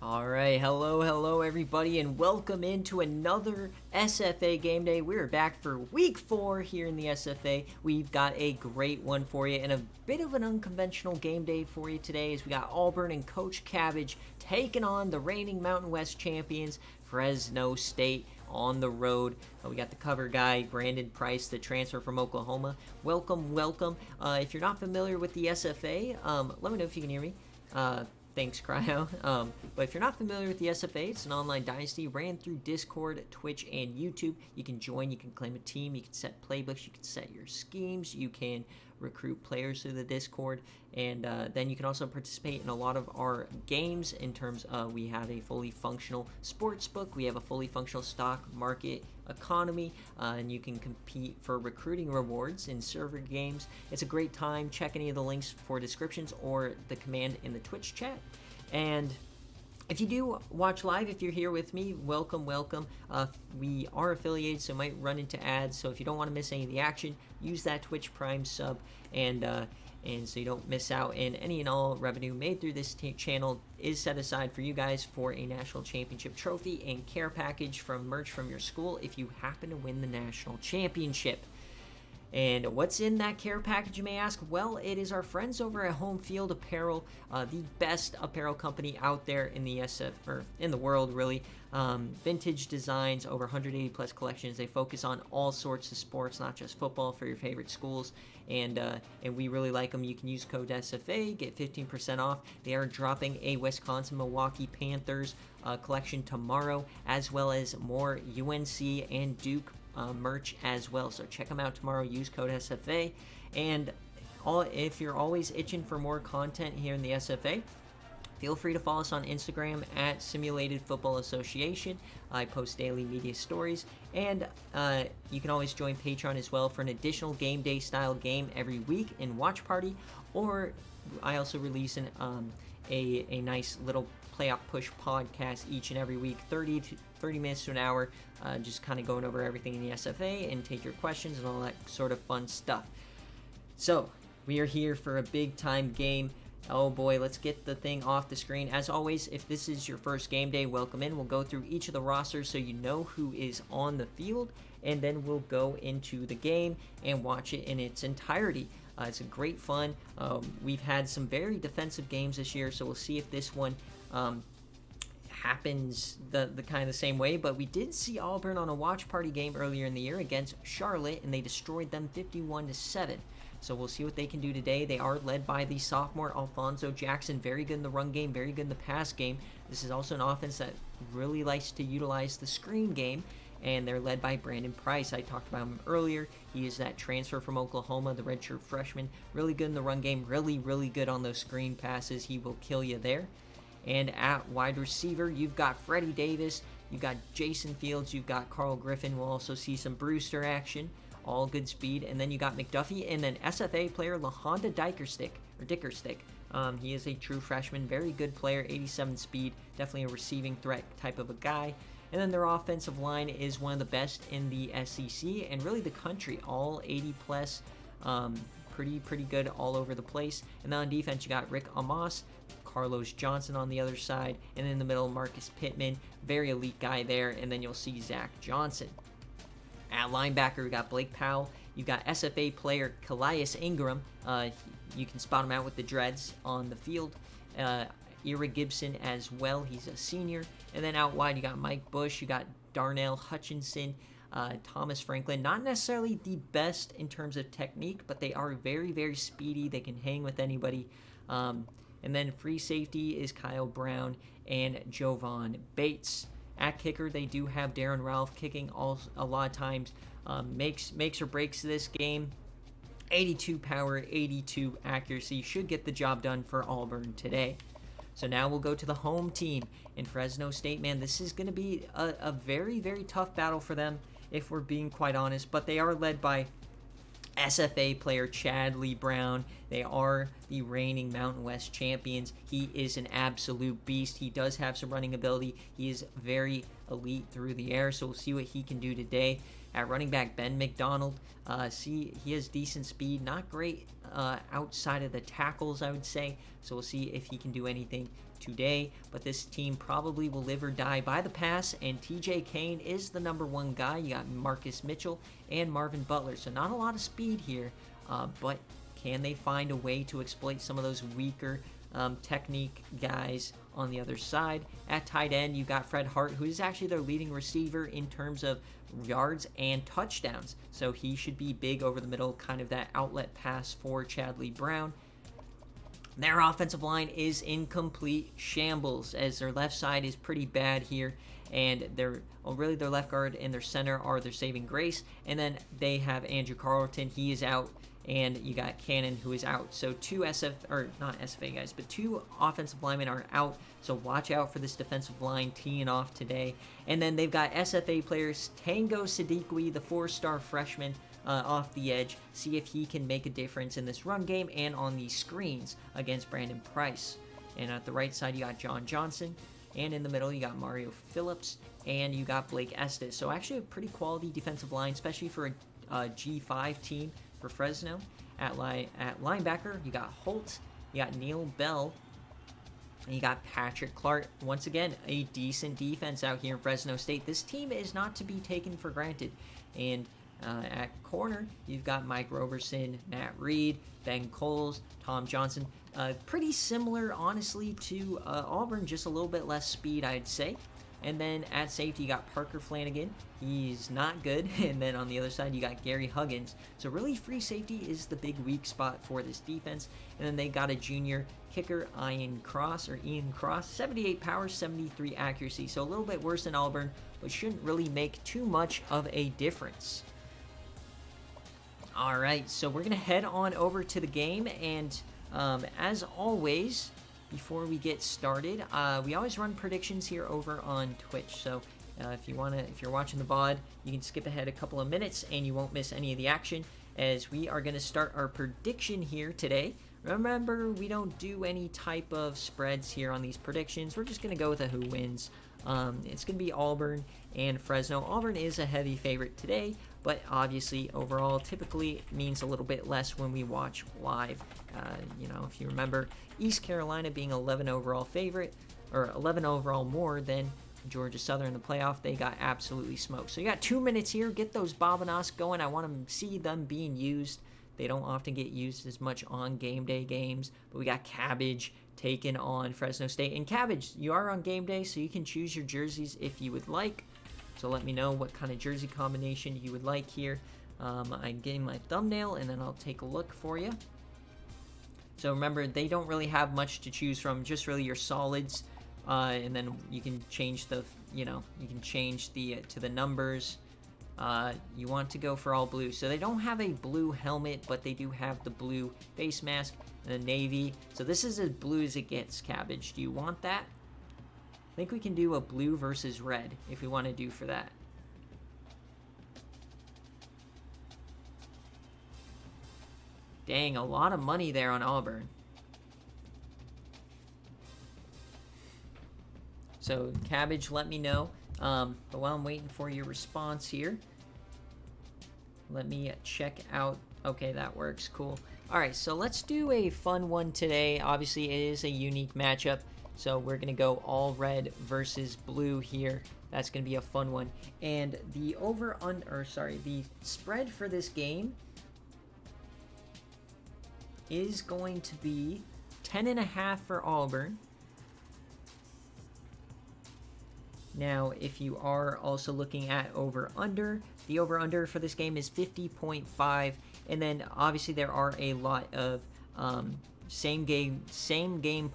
Alright, hello everybody, and welcome into another SFA game day. We're back for week 4 here in the SFA. We've got a great one for you and a bit of an unconventional game day for you today as we got Auburn and Coach Cabbage taking on the reigning Mountain West champions, Fresno State, on the road. We got the cover guy, Brandon Price, the transfer from Oklahoma. Welcome. If you're not familiar with the SFA, let me know if you can hear me. Thanks, Cryo. But if you're not familiar with the SFA, it's an online dynasty ran through Discord, Twitch, and YouTube. You can join, you can claim a team, you can set playbooks, you can set your schemes, you can recruit players through the Discord, and then you can also participate in a lot of our games in terms of we have a fully functional sportsbook, we have a fully functional stock market economy, and you can compete for recruiting rewards in server games. It's a great time. Check any of the links for descriptions or the command in the Twitch chat. And if you do watch live, if you're here with me, welcome. We are affiliated, so might run into ads. So if you don't want to miss any of the action, use that Twitch Prime sub, and so you don't miss out. And any and all revenue made through this channel is set aside for you guys for a national championship trophy and care package from merch from your school if you happen to win the national championship. And what's in that care package, you may ask? Well, it is our friends over at Home Field Apparel, the best apparel company out there in the in the world, really. Vintage designs, over 180 plus collections. They focus on all sorts of sports, not just football, for your favorite schools. And we really like them. You can use code SFA, get 15% off. They are dropping a Wisconsin-Milwaukee Panthers collection tomorrow, as well as more UNC and Duke merch as well. So check them out tomorrow. Use code SFA. And if you're always itching for more content here in the SFA, feel free to follow us on Instagram at Simulated Football Association. I post daily media stories, and you can always join Patreon as well for an additional game day style game every week in Watch Party. Or I also release a nice little playoff push podcast each and every week, 30 minutes to an hour, just kind of going over everything in the SFA and take your questions and all that sort of fun stuff. So we are here for a big time game. Oh boy, let's get the thing off the screen. As always, if this is your first game day, welcome in. We'll go through each of the rosters so you know who is on the field, and then we'll go into the game and watch it in its entirety. It's a great fun. We've had some very defensive games this year, so we'll see if this one happens the kind of the same way. But we did see Auburn on a watch party game earlier in the year against Charlotte, and they destroyed them 51-7. So we'll see what they can do today. They are led by the sophomore Alfonso Jackson, very good in the run game, very good in the pass game. This is also an offense that really likes to utilize the screen game, and they're led by Brandon Price. I talked about him earlier. He is that transfer from Oklahoma, the redshirt freshman. Really good in the run game, really good on those screen passes. He will kill you there. And at wide receiver, you've got Freddie Davis, you've got Jason Fields, you've got Carl Griffin. We'll also see some Brewster action, all good speed. And then you got McDuffie, and then SFA player LaHonda Dickerstick. He is a true freshman, very good player, 87 speed, definitely a receiving threat type of a guy. And then their offensive line is one of the best in the SEC and really the country, all 80 plus, pretty good all over the place. And then on defense, you got Rick Amos, Carlos Johnson on the other side, and in the middle, Marcus Pittman, very elite guy there. And then you'll see Zach Johnson. At linebacker, we got Blake Powell. You got SFA player Calais Ingram. You can spot him out with the dreads on the field. Ira Gibson as well. He's a senior. And then out wide, you got Mike Bush. You got Darnell Hutchinson, Thomas Franklin. Not necessarily the best in terms of technique, but they are very speedy. They can hang with anybody. And then free safety is Kyle Brown and Jovan Bates. At kicker, they do have Darren Ralph kicking a lot of times. Makes or breaks this game. 82 power, 82 accuracy. Should get the job done for Auburn today. So now we'll go to the home team in Fresno State. Man, this is going to be a very tough battle for them, if we're being quite honest. But they are led by SFA player Chad Lee Brown. They are the reigning Mountain West champions. He is an absolute beast. He does have some running ability. He is very elite through the air, so we'll see what he can do today. At running back, Ben McDonald. He has decent speed. Not great outside of the tackles, I would say. So we'll see if he can do anything today, but this team probably will live or die by the pass, and TJ Kane is the number one guy. You got Marcus Mitchell and Marvin Butler, so not a lot of speed here, but can they find a way to exploit some of those weaker technique guys on the other side? At tight end, you got Fred Hart, who is actually their leading receiver in terms of yards and touchdowns, so he should be big over the middle, kind of that outlet pass for Chadley Brown. Their offensive line is in complete shambles, as their left side is pretty bad here, and their left guard and their center are their saving grace, and then they have Andrew Carlton. He is out, and you got Cannon, who is out. So two offensive linemen are out, so watch out for this defensive line teeing off today. And then they've got SFA players, Tango Sadiqui, the 4-star freshman, off the edge. See if he can make a difference in this run game and on these screens against Brandon Price. And at the right side, you got John Johnson, and in the middle, you got Mario Phillips, and you got Blake Estes. So actually a pretty quality defensive line, especially for a G5 team for Fresno. At linebacker, you got Holt, you got Neil Bell, and you got Patrick Clark. Once again, a decent defense out here in Fresno State. This team is not to be taken for granted. And at corner, you've got Mike Roberson, Matt Reed, Ben Coles, Tom Johnson. Pretty similar, honestly, to Auburn, just a little bit less speed, I'd say. And then at safety, you got Parker Flanagan. He's not good. And then on the other side, you got Gary Huggins. So really, free safety is the big weak spot for this defense. And then they got a junior kicker, Ian Cross, 78 power, 73 accuracy. So a little bit worse than Auburn, but shouldn't really make too much of a difference. All right, so we're going to head on over to the game. And as always, before we get started, we always run predictions here over on Twitch. So if you're watching the VOD, you can skip ahead a couple of minutes and you won't miss any of the action, as we are going to start our prediction here today. Remember, we don't do any type of spreads here on these predictions. We're just going to go with a who wins. It's going to be Auburn and Fresno. Auburn is a heavy favorite today, but obviously overall typically means a little bit less when we watch live. If you remember, East Carolina being 11 overall favorite, or 11 overall more than Georgia Southern in the playoff, they got absolutely smoked. So you got 2 minutes here. Get those Bobanos going. I want to see them being used. They don't often get used as much on game day games, but we got Cabbage taking on Fresno State. And Cabbage, you are on game day, so you can choose your jerseys if you would like. So let me know what kind of jersey combination you would like here. I'm getting my thumbnail, and then I'll take a look for you. So remember, they don't really have much to choose from, just really your solids, and then you can change the to the numbers. You want to go for all blue. So they don't have a blue helmet, but they do have the blue face mask and the navy. So this is as blue as it gets, Cabbage. Do you want that? I think we can do a blue versus red if we want to do for that. Dang, a lot of money there on Auburn. So, Cabbage, let me know. But while I'm waiting for your response here, let me check out. Okay, that works. Cool. All right, so let's do a fun one today. Obviously, it is a unique matchup, so we're going to go all red versus blue here. That's going to be a fun one. And the the spread for this game is going to be 10.5 for Auburn. Now, if you are also looking at over-under, the over-under for this game is 50.5, and then obviously there are a lot of same game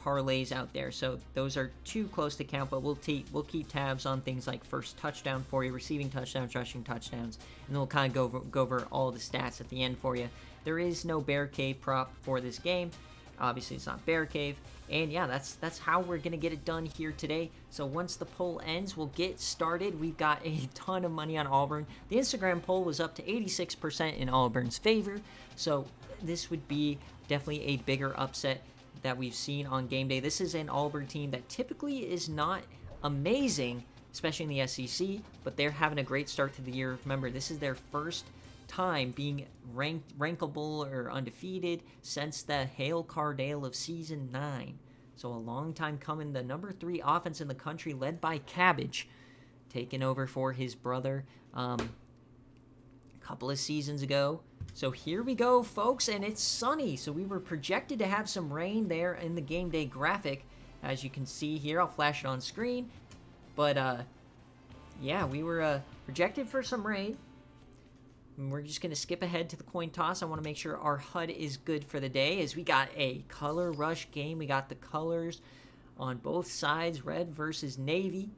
parlays out there, so those are too close to count, but we'll keep tabs on things like first touchdown for you, receiving touchdowns, rushing touchdowns, and we'll kind of go over all the stats at the end for you. There is no BearCave prop for this game. Obviously, it's not BearCave. And yeah, that's how we're going to get it done here today. So once the poll ends, we'll get started. We've got a ton of money on Auburn. The Instagram poll was up to 86% in Auburn's favor. So this would be definitely a bigger upset that we've seen on game day. This is an Auburn team that typically is not amazing, especially in the SEC, but they're having a great start to the year. Remember, this is their first time being rankable or undefeated since the Hail Cardale of season 9. So a long time coming. The number 3 offense in the country, led by Cabbage, taking over for his brother a couple of seasons ago. So here we go, folks, and it's sunny. So we were projected to have some rain there in the game day graphic, as you can see here. I'll flash it on screen. But, yeah, we were projected for some rain. And we're just going to skip ahead to the coin toss. I want to make sure our HUD is good for the day, as we got a color rush game. We got the colors on both sides, red versus navy.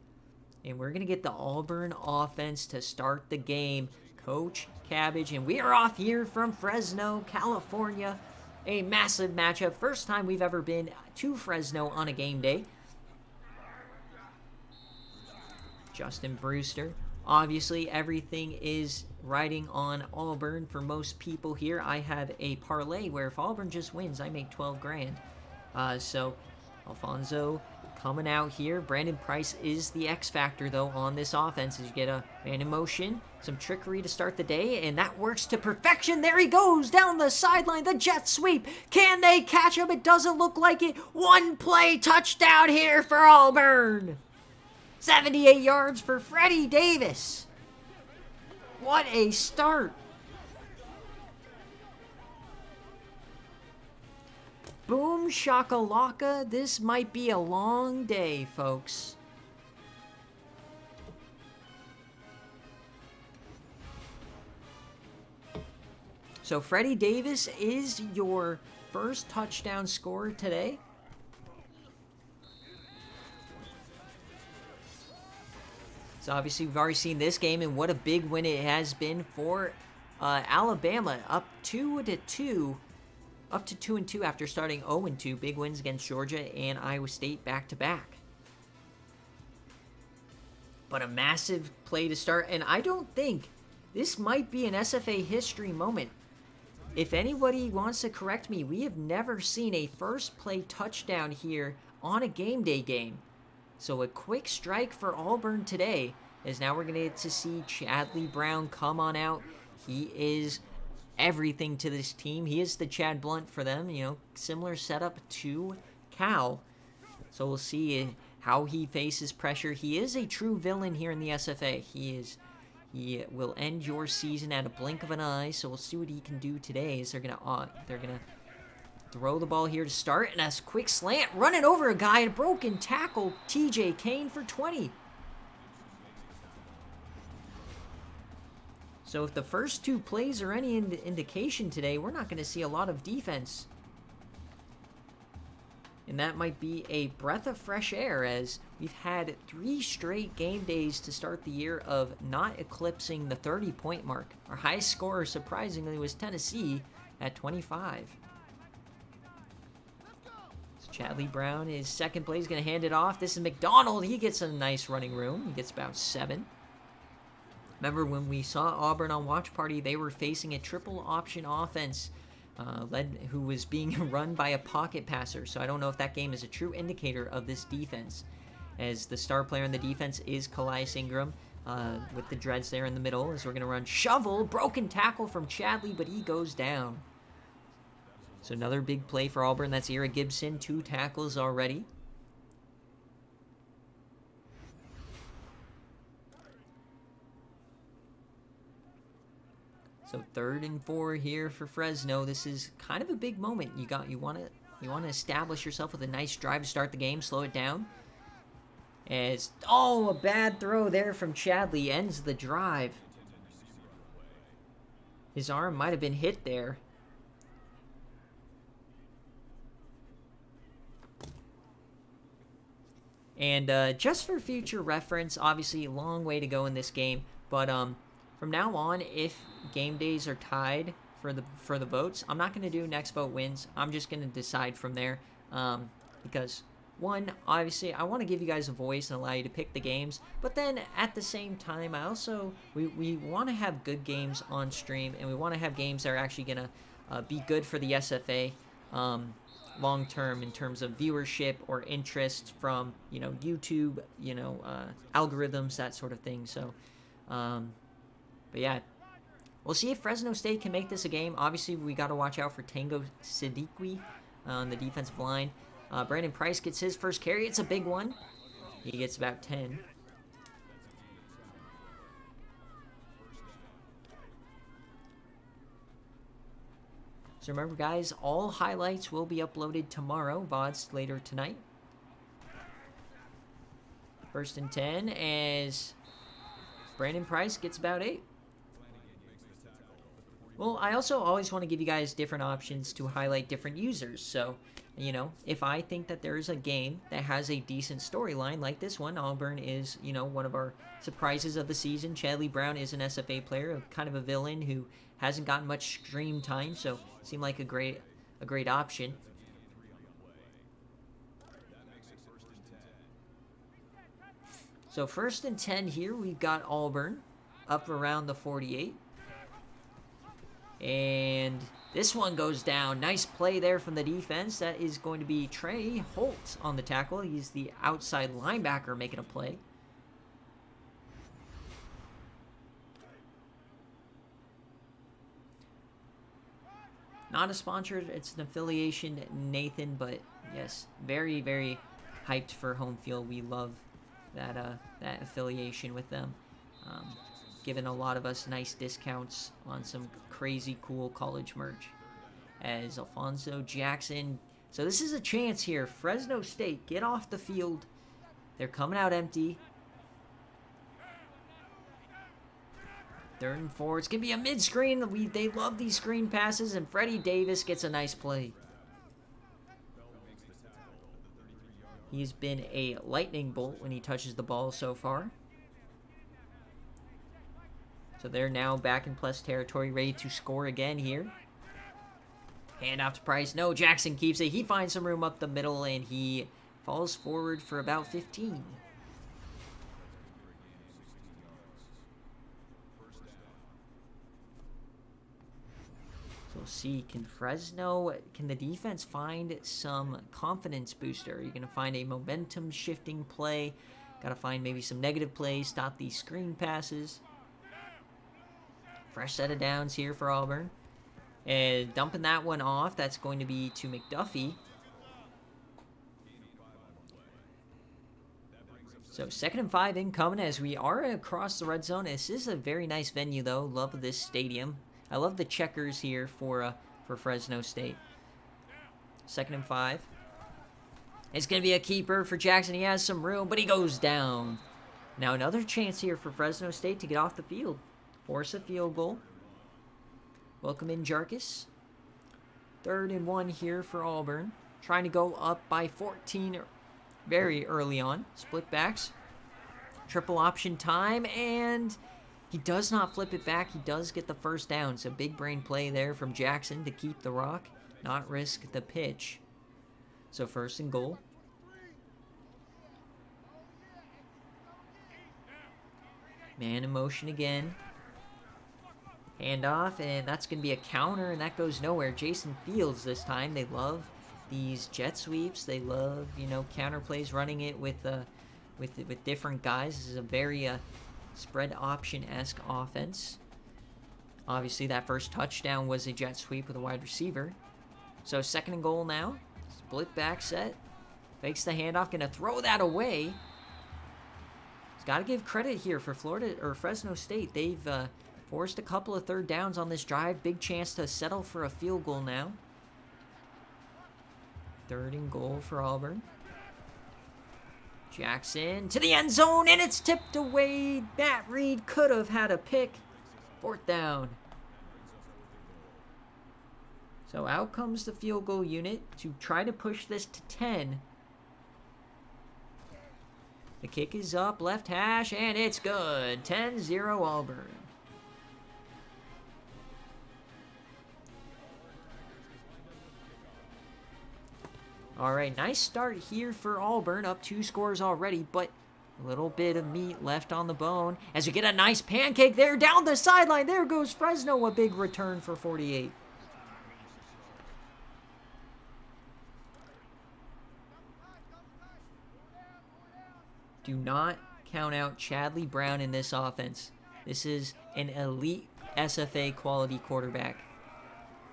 And we're going to get the Auburn offense to start the game. Coach Cabbage, and we are off here from Fresno, California. A massive matchup. First time we've ever been to Fresno on a game day. Justin Brewster. Obviously, everything is riding on Auburn for most people here. I have a parlay where if Auburn just wins, I make 12 grand. So, Alfonso coming out here. Brandon Price is the X factor, though, on this offense. As you get a man in motion, some trickery to start the day, and that works to perfection. There he goes down the sideline, the jet sweep. Can they catch him? It doesn't look like it. One play touchdown here for Auburn. 78 yards for Freddie Davis. What a start. Boom shakalaka. This might be a long day, folks. So Freddie Davis is your first touchdown scorer today. So obviously we've already seen this game, and what a big win it has been for Alabama, up 2-2. Up to 2-2 after starting 0-2. Big wins against Georgia and Iowa State back-to-back. But a massive play to start, and I don't think this might be an SFA history moment. If anybody wants to correct me, we have never seen a first play touchdown here on a game day game. So a quick strike for Auburn today, as now we're going to get to see Chadley Brown come on out. He is everything to this team. He is the Chad Blunt for them, you know, similar setup to Cal. So we'll see how he faces pressure. He is a true villain here in the SFA. He will end your season at a blink of an eye. So we'll see what he can do today. As they're gonna throw the ball here to start, and a quick slant, running over a guy, and a broken tackle. TJ Kane for 20. So if the first two plays are any indication today, we're not going to see a lot of defense. And that might be a breath of fresh air, as we've had 3 straight game days to start the year of not eclipsing the 30-point mark. Our highest scorer, surprisingly, was Tennessee at 25. So Chadley Brown, his second play, is going to hand it off. This is McDonald. He gets a nice running room. He gets about 7. Remember when we saw Auburn on Watch Party, they were facing a triple option offense who was being run by a pocket passer. So I don't know if that game is a true indicator of this defense, as the star player in the defense is Calais Ingram with the dreads there in the middle, as we're going to run shovel. Broken tackle from Chadley, but he goes down. So another big play for Auburn. That's Ira Gibson, 2 tackles already. So 3rd and 4 here for Fresno. This is kind of a big moment. You want to establish yourself with a nice drive to start the game, slow it down. As a bad throw there from Chadley ends the drive. His arm might have been hit there. And just for future reference, obviously a long way to go in this game, but from now on, if game days are tied for the votes, I'm not going to do next vote wins. I'm just going to decide from there, because one, obviously, I want to give you guys a voice and allow you to pick the games, but then at the same time, we want to have good games on stream, and we want to have games that are actually going to be good for the SFA long term in terms of viewership or interest from YouTube, algorithms, that sort of thing. So. But yeah, we'll see if Fresno State can make this a game. Obviously, we got to watch out for Tango Siddiqui on the defensive line. Brandon Price gets his first carry. It's a big one. He gets about 10. So remember, guys, all highlights will be uploaded tomorrow. VODs later tonight. 1st and 10 as Brandon Price gets about 8. Well, I also always want to give you guys different options to highlight different users. So, you know, if I think that there's a game that has a decent storyline like this one, Auburn is, you know, one of our surprises of the season. Chadley Brown is an SFA player, kind of a villain who hasn't gotten much stream time, so seemed like a great option. So 1st and 10 here, we've got Auburn up around the 48. And this one goes down. Nice play there from the defense. That is going to be Trey Holt on the tackle. He's the outside linebacker making a play. Not a sponsor, it's an affiliation, Nathan, but yes, very, very hyped for home field. We love that affiliation with them. Giving a lot of us nice discounts on some crazy cool college merch. As Alfonso Jackson. So this is a chance here. Fresno State, get off the field. They're coming out empty. 3rd and 4. It's going to be a mid-screen. They love these screen passes, and Freddie Davis gets a nice play. He's been a lightning bolt when he touches the ball so far. So they're now back in plus territory, ready to score again here. Hand off to Price. No, Jackson keeps it. He finds some room up the middle, and he falls forward for about 15. So we'll see, can the defense find some confidence booster? Are you going to find a momentum shifting play? Got to find maybe some negative plays, stop these screen passes. Fresh set of downs here for Auburn. And dumping that one off, that's going to be to McDuffie. So 2nd and 5 incoming as we are across the red zone. This is a very nice venue, though. Love this stadium. I love the checkers here for Fresno State. 2nd and 5. It's going to be a keeper for Jackson. He has some room, but he goes down. Now another chance here for Fresno State to get off the field. Force a field goal. Welcome in, Jarkus. 3rd and 1 here for Auburn. Trying to go up by 14 very early on. Split backs. Triple option time, and he does not flip it back. He does get the first down. So big brain play there from Jackson to keep the rock, not risk the pitch. So 1st and goal. Man in motion again. Handoff, and that's going to be a counter, and that goes nowhere. Jason Fields this time. They love these jet sweeps. They love, you know, counter plays, running it with different guys. This is a very spread option-esque offense. Obviously, that first touchdown was a jet sweep with a wide receiver. So 2nd and goal now. Split back set. Fakes the handoff. Going to throw that away. He's got to give credit here for Fresno State. They've forced a couple of 3rd downs on this drive. Big chance to settle for a field goal now. 3rd and goal for Auburn. Jackson to the end zone, and it's tipped away. Matt Reed could have had a pick. 4th down. So out comes the field goal unit to try to push this to 10. The kick is up, left hash, and it's good. 10-0 Auburn. All right, nice start here for Auburn, up 2 scores already, but a little bit of meat left on the bone as we get a nice pancake there down the sideline. There goes Fresno, a big return for 48. Do not count out Chadley Brown in this offense. This is an elite SFA quality quarterback.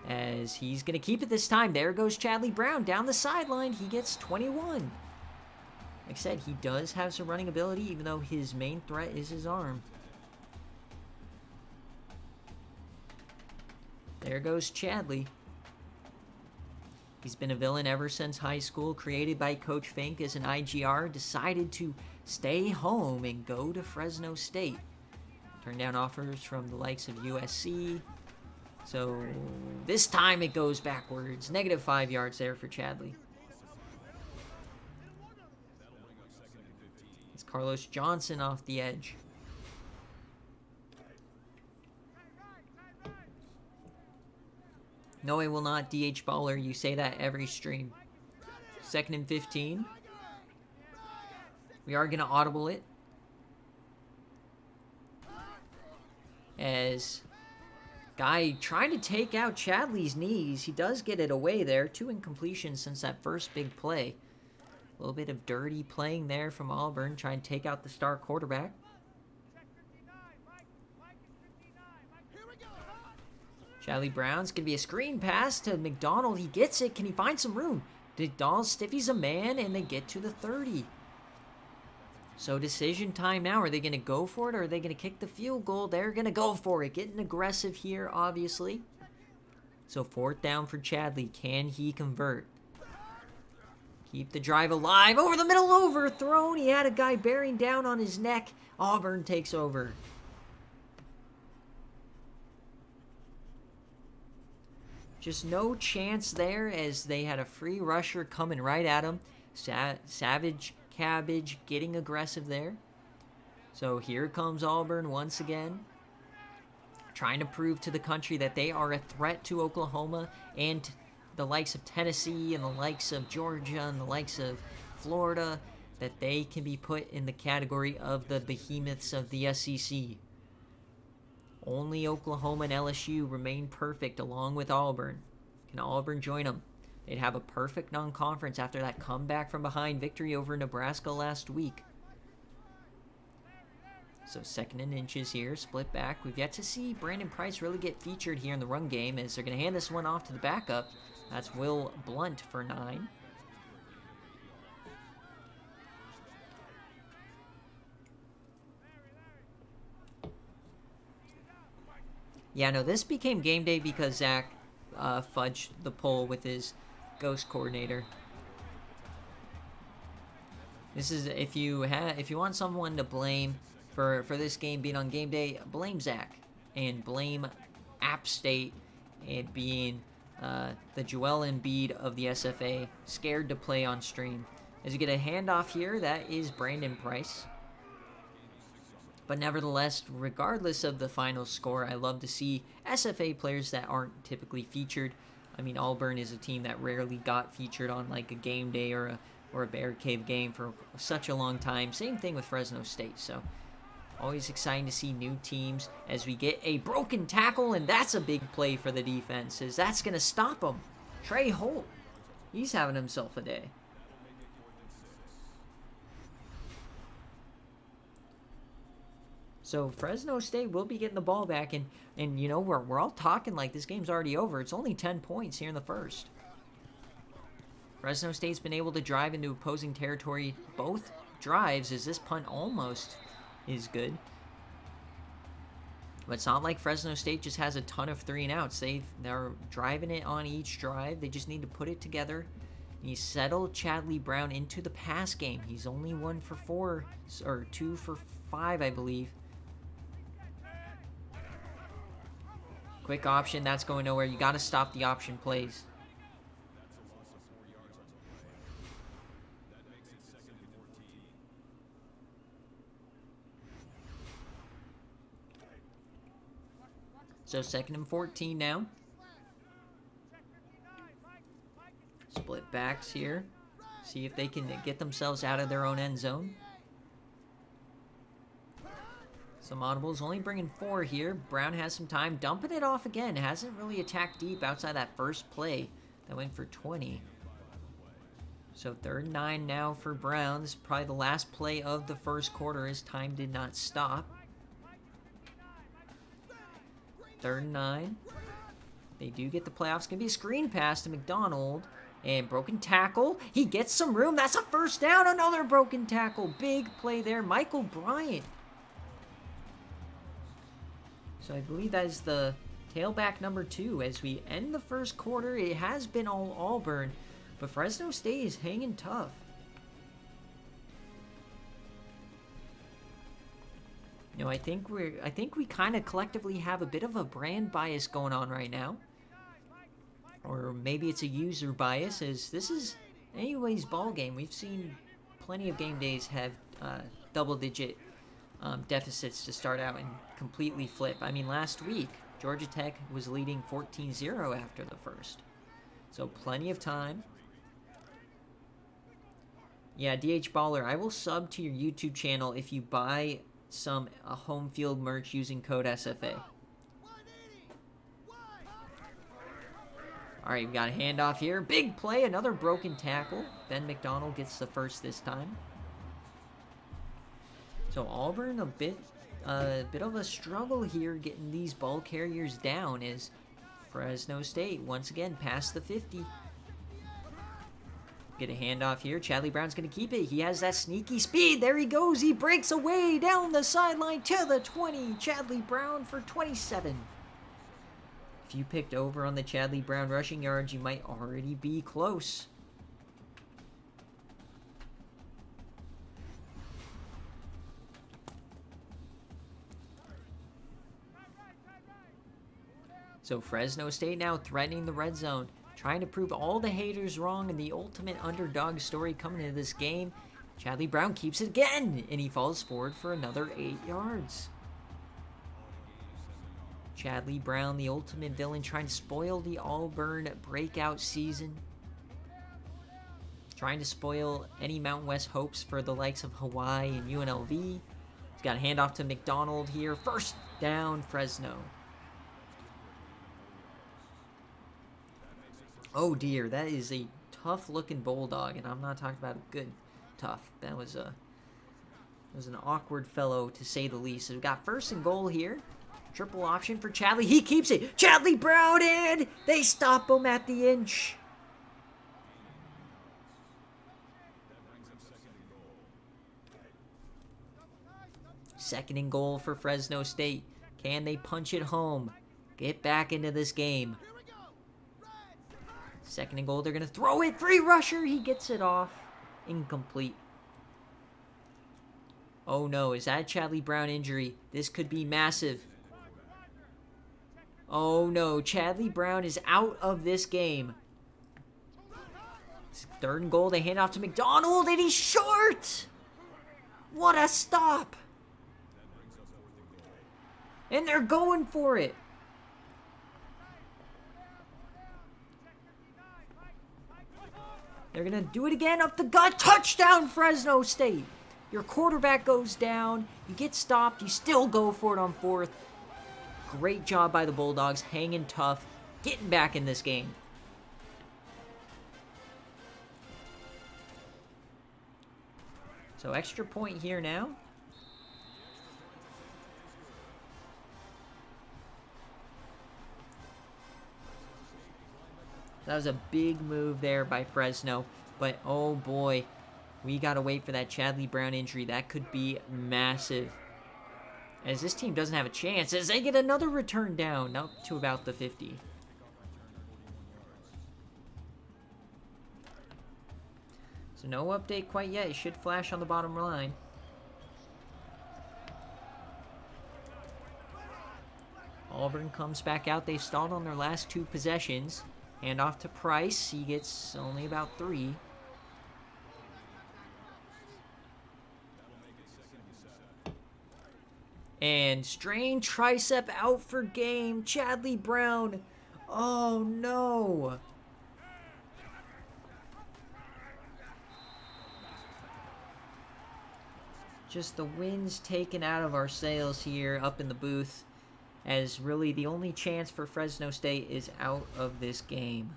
as he's going to keep it this time. There goes Chadley Brown down the sideline. He gets 21. Like I said, he does have some running ability, even though his main threat is his arm. There goes Chadley. He's been a villain ever since high school, created by Coach Fink as an IGR, decided to stay home and go to Fresno State. Turned down offers from the likes of USC. So this time it goes backwards. -5 yards there for Chadley. It's Carlos Johnson off the edge. No, I will not DH baller. You say that every stream. 2nd and 15. We are going to audible it. As guy trying to take out Chadley's knees. He does get it away there. 2 incompletions since that first big play. A little bit of dirty playing there from Auburn, trying to take out the star quarterback. Chadley Brown's going to be a screen pass to McDonald. He gets it. Can he find some room? McDonald stiffies a man, and they get to the 30. So decision time now. Are they going to go for it, or are they going to kick the field goal? They're going to go for it. Getting aggressive here, obviously. So 4th down for Chadley. Can he convert? Keep the drive alive. Over the middle, overthrown. He had a guy bearing down on his neck. Auburn takes over. Just no chance there as they had a free rusher coming right at him. Savage Cabbage getting aggressive there. So here comes Auburn once again. Trying to prove to the country that they are a threat to Oklahoma and the likes of Tennessee and the likes of Georgia and the likes of Florida, that they can be put in the category of the behemoths of the SEC. Only Oklahoma and LSU remain perfect along with Auburn. Can Auburn join them? They'd have a perfect non-conference after that comeback from behind victory over Nebraska last week. So 2nd and inches here, split back. We've yet to see Brandon Price really get featured here in the run game as they're going to hand this one off to the backup. That's Will Blunt for 9. Yeah, no, this became game day because Zach fudged the poll with his ghost coordinator. This is if you want someone to blame for this game being on game day, blame Zach and blame App State and being the Joel Embiid of the SFA, scared to play on stream. As you get a handoff here, that is Brandon Price. But nevertheless, regardless of the final score, I love to see SFA players that aren't typically featured. I mean, Auburn is a team that rarely got featured on like a game day or a BearCave game for such a long time. Same thing with Fresno State. So always exciting to see new teams as we get a broken tackle, and that's a big play for the defense, as that's going to stop them. Trey Holt, he's having himself a day. So Fresno State will be getting the ball back, and you know, we're all talking like this game's already over. It's only 10 points here in the first. Fresno State's been able to drive into opposing territory both drives, as this punt almost is good. But it's not like Fresno State just has a ton of 3 and outs. They're driving it on each drive. They just need to put it together. And you settle Chadley Brown into the pass game. He's only 1 for 4, or 2 for 5, I believe. Quick option, that's going nowhere. You got to stop the option plays. So 2nd and 14 now. Split backs here. See if they can get themselves out of their own end zone. Some audibles, only bringing 4 here. Brown has some time, dumping it off again. Hasn't really attacked deep outside that first play that went for 20. So 3rd and 9 now for Browns. Probably the last play of the first quarter as time did not stop. 3rd and 9. They do get the playoffs. Going to be a screen pass to McDonald. And broken tackle. He gets some room. That's a first down. Another broken tackle. Big play there. Michael Bryant. So I believe that is the tailback number 2 as we end the first quarter. It has been all Auburn, but Fresno State is hanging tough. You know, I think we kind of collectively have a bit of a brand bias going on right now. Or maybe it's a user bias, as this is anyways ball game. We've seen plenty of game days have double-digit deficits to start out and completely flip. I mean, last week, Georgia Tech was leading 14-0 after the first. So plenty of time. Yeah, DH Baller, I will sub to your YouTube channel if you buy some home field merch using code SFA. All right, we got a handoff here. Big play, another broken tackle. Ben McDonald gets the first this time. So Auburn a bit of a struggle here getting these ball carriers down as Fresno State once again past the 50. Get a handoff here. Chadley Brown's going to keep it. He has that sneaky speed. There he goes. He breaks away down the sideline to the 20. Chadley Brown for 27. If you picked over on the Chadley Brown rushing yards, you might already be close. So Fresno State now threatening the red zone, trying to prove all the haters wrong in the ultimate underdog story coming into this game. Chadley Brown keeps it again, and he falls forward for another 8 yards. Chadley Brown, the ultimate villain, trying to spoil the Auburn breakout season. Trying to spoil any Mountain West hopes for the likes of Hawaii and UNLV. He's got a handoff to McDonald here. First down, Fresno. Oh dear, that is a tough-looking Bulldog, and I'm not talking about a good tough. That was an awkward fellow, to say the least. So we got first and goal here. Triple option for Chadley. He keeps it. Chadley Brown in. They stop him at the inch. Second and goal for Fresno State. Can they punch it home? Get back into this game. Second and goal. They're going to throw it. Free rusher. He gets it off. Incomplete. Oh no. Is that a Chadley Brown injury? This could be massive. Oh no, Chadley Brown is out of this game. Third and goal, they hand off to McDonald, and he's short! What a stop! And they're going for it. They're going to do it again, up the gut, touchdown Fresno State! Your quarterback goes down, you get stopped, you still go for it on fourth. Great job by the Bulldogs, hanging tough, getting back in this game. So extra point here now. That was a big move there by Fresno, but oh boy, we gotta wait for that Chadley Brown injury. That could be massive, as this team doesn't have a chance as they get another return down up to about the 50. So no update quite yet. It should flash on the bottom line. Auburn comes back out. They stalled on their last 2 possessions. Hand off to Price. He gets only about 3. And strained tricep out for game. Chadley Brown. Oh no. Just the wind's taken out of our sails here up in the booth, as really the only chance for Fresno State is out of this game.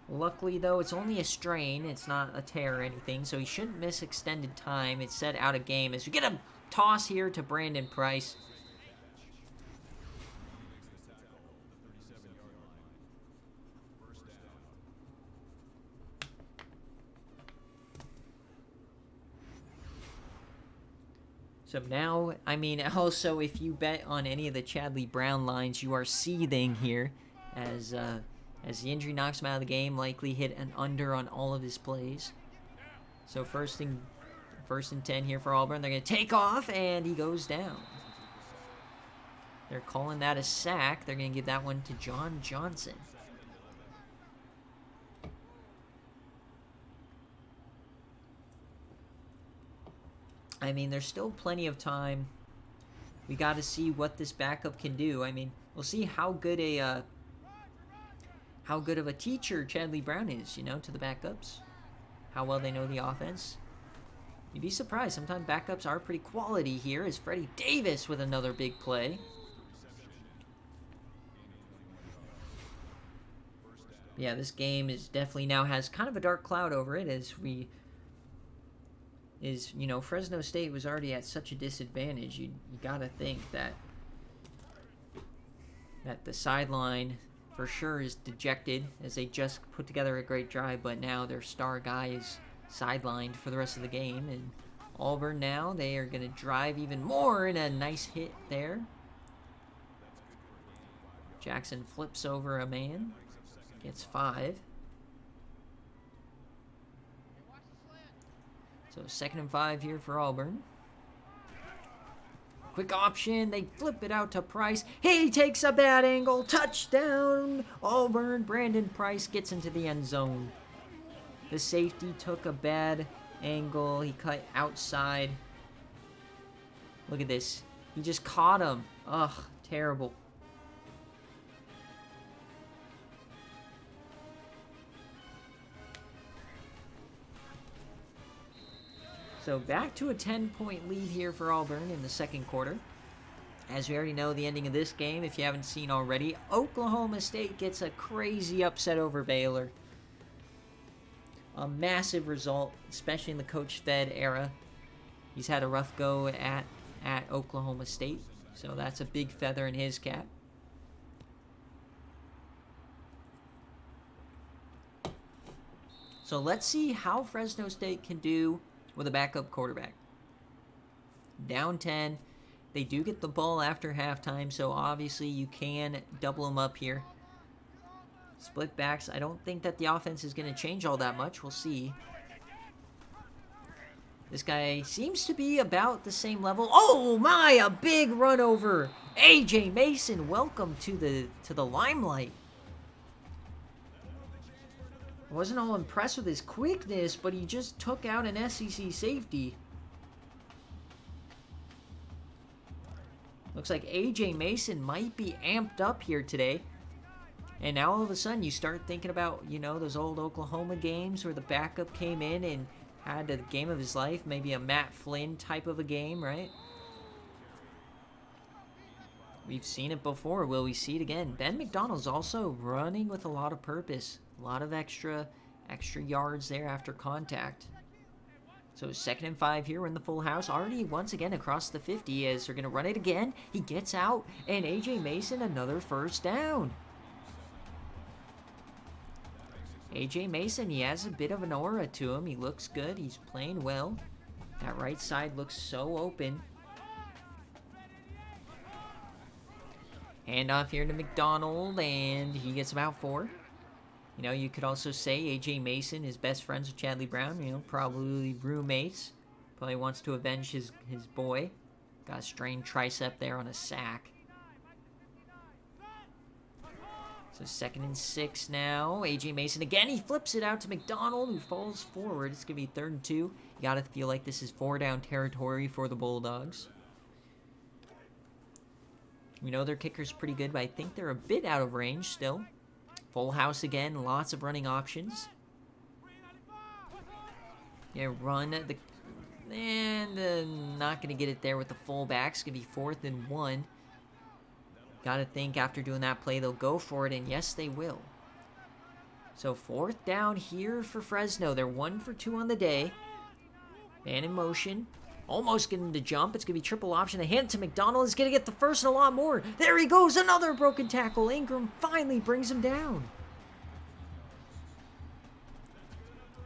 Luckily, though, it's only a strain. It's not a tear or anything, so he shouldn't miss extended time. It's set out of game as we get a toss here to Brandon Price. So now, I mean, also, if you bet on any of the Chadley Brown lines, you are seething here as the injury knocks him out of the game. Likely hit an under on all of his plays. So first and 10 here for Auburn. They're going to take off, and he goes down. They're calling that a sack. They're going to give that one to John Johnson. I mean, there's still plenty of time. We got to see what this backup can do. I mean, we'll see how good of a teacher Chadley Brown is, you know, to the backups. How well they know the offense. You'd be surprised. Sometimes backups are pretty quality here. As Freddie Davis with another big play. Yeah, this game is definitely now has kind of a dark cloud over it you know, Fresno State was already at such a disadvantage. You got to think that the sideline for sure is dejected as they just put together a great drive, but now their star guy is sidelined for the rest of the game. And Auburn now, they are going to drive even more in a nice hit there. Jackson flips over a man, gets 5. So 2nd and 5 here for Auburn. Quick option. They flip it out to Price. He takes a bad angle. Touchdown. Auburn. Brandon Price gets into the end zone. The safety took a bad angle. He cut outside. Look at this. He just caught him. Ugh, terrible. So back to a 10-point lead here for Auburn in the second quarter. As we already know the ending of this game, if you haven't seen already, Oklahoma State gets a crazy upset over Baylor. A massive result, especially in the Coach Fed era. He's had a rough go at Oklahoma State, so that's a big feather in his cap. So let's see how Fresno State can do with a backup quarterback. Down 10. They do get the ball after halftime, so obviously you can double them up here. Split backs. I don't think that the offense is going to change all that much. We'll see. This guy seems to be about the same level. Oh my, a big run over. AJ Mason, welcome to the limelight. I wasn't all impressed with his quickness, but he just took out an SEC safety. Looks like AJ Mason might be amped up here today. And now all of a sudden you start thinking about, you know, those old Oklahoma games where the backup came in and had the game of his life. Maybe a Matt Flynn type of a game, right? We've seen it before. Will we see it again? Ben McDonald's also running with a lot of purpose. A lot of extra yards there after contact. So 2nd and 5 here. We're in the full house. Already once again across the 50 as they're going to run it again. He gets out. And AJ Mason, another first down. AJ Mason, he has a bit of an aura to him. He looks good. He's playing well. That right side looks so open. Handoff here to McDonald, and he gets about 4. You know, you could also say AJ Mason is best friends with Chadley Brown. You know, probably roommates. Probably wants to avenge his boy. Got a strained tricep there on a sack. So 2nd and 6 now. AJ Mason again. He flips it out to McDonald, who falls forward. It's going to be 3rd and 2. You got to feel like this is 4-down territory for the Bulldogs. We know their kicker's pretty good, but I think they're a bit out of range still. Full house again. Lots of running options. Yeah, run. Not going to get it there with the fullbacks. Going to be 4th and 1. Got to think after doing that play, they'll go for it, and yes, they will. So 4th down here for Fresno. They're 1 for 2 on the day. Man in motion. Almost getting the jump. It's going to be triple option. They hand it to McDonald. He's going to get the first and a lot more. There he goes. Another broken tackle. Ingram finally brings him down.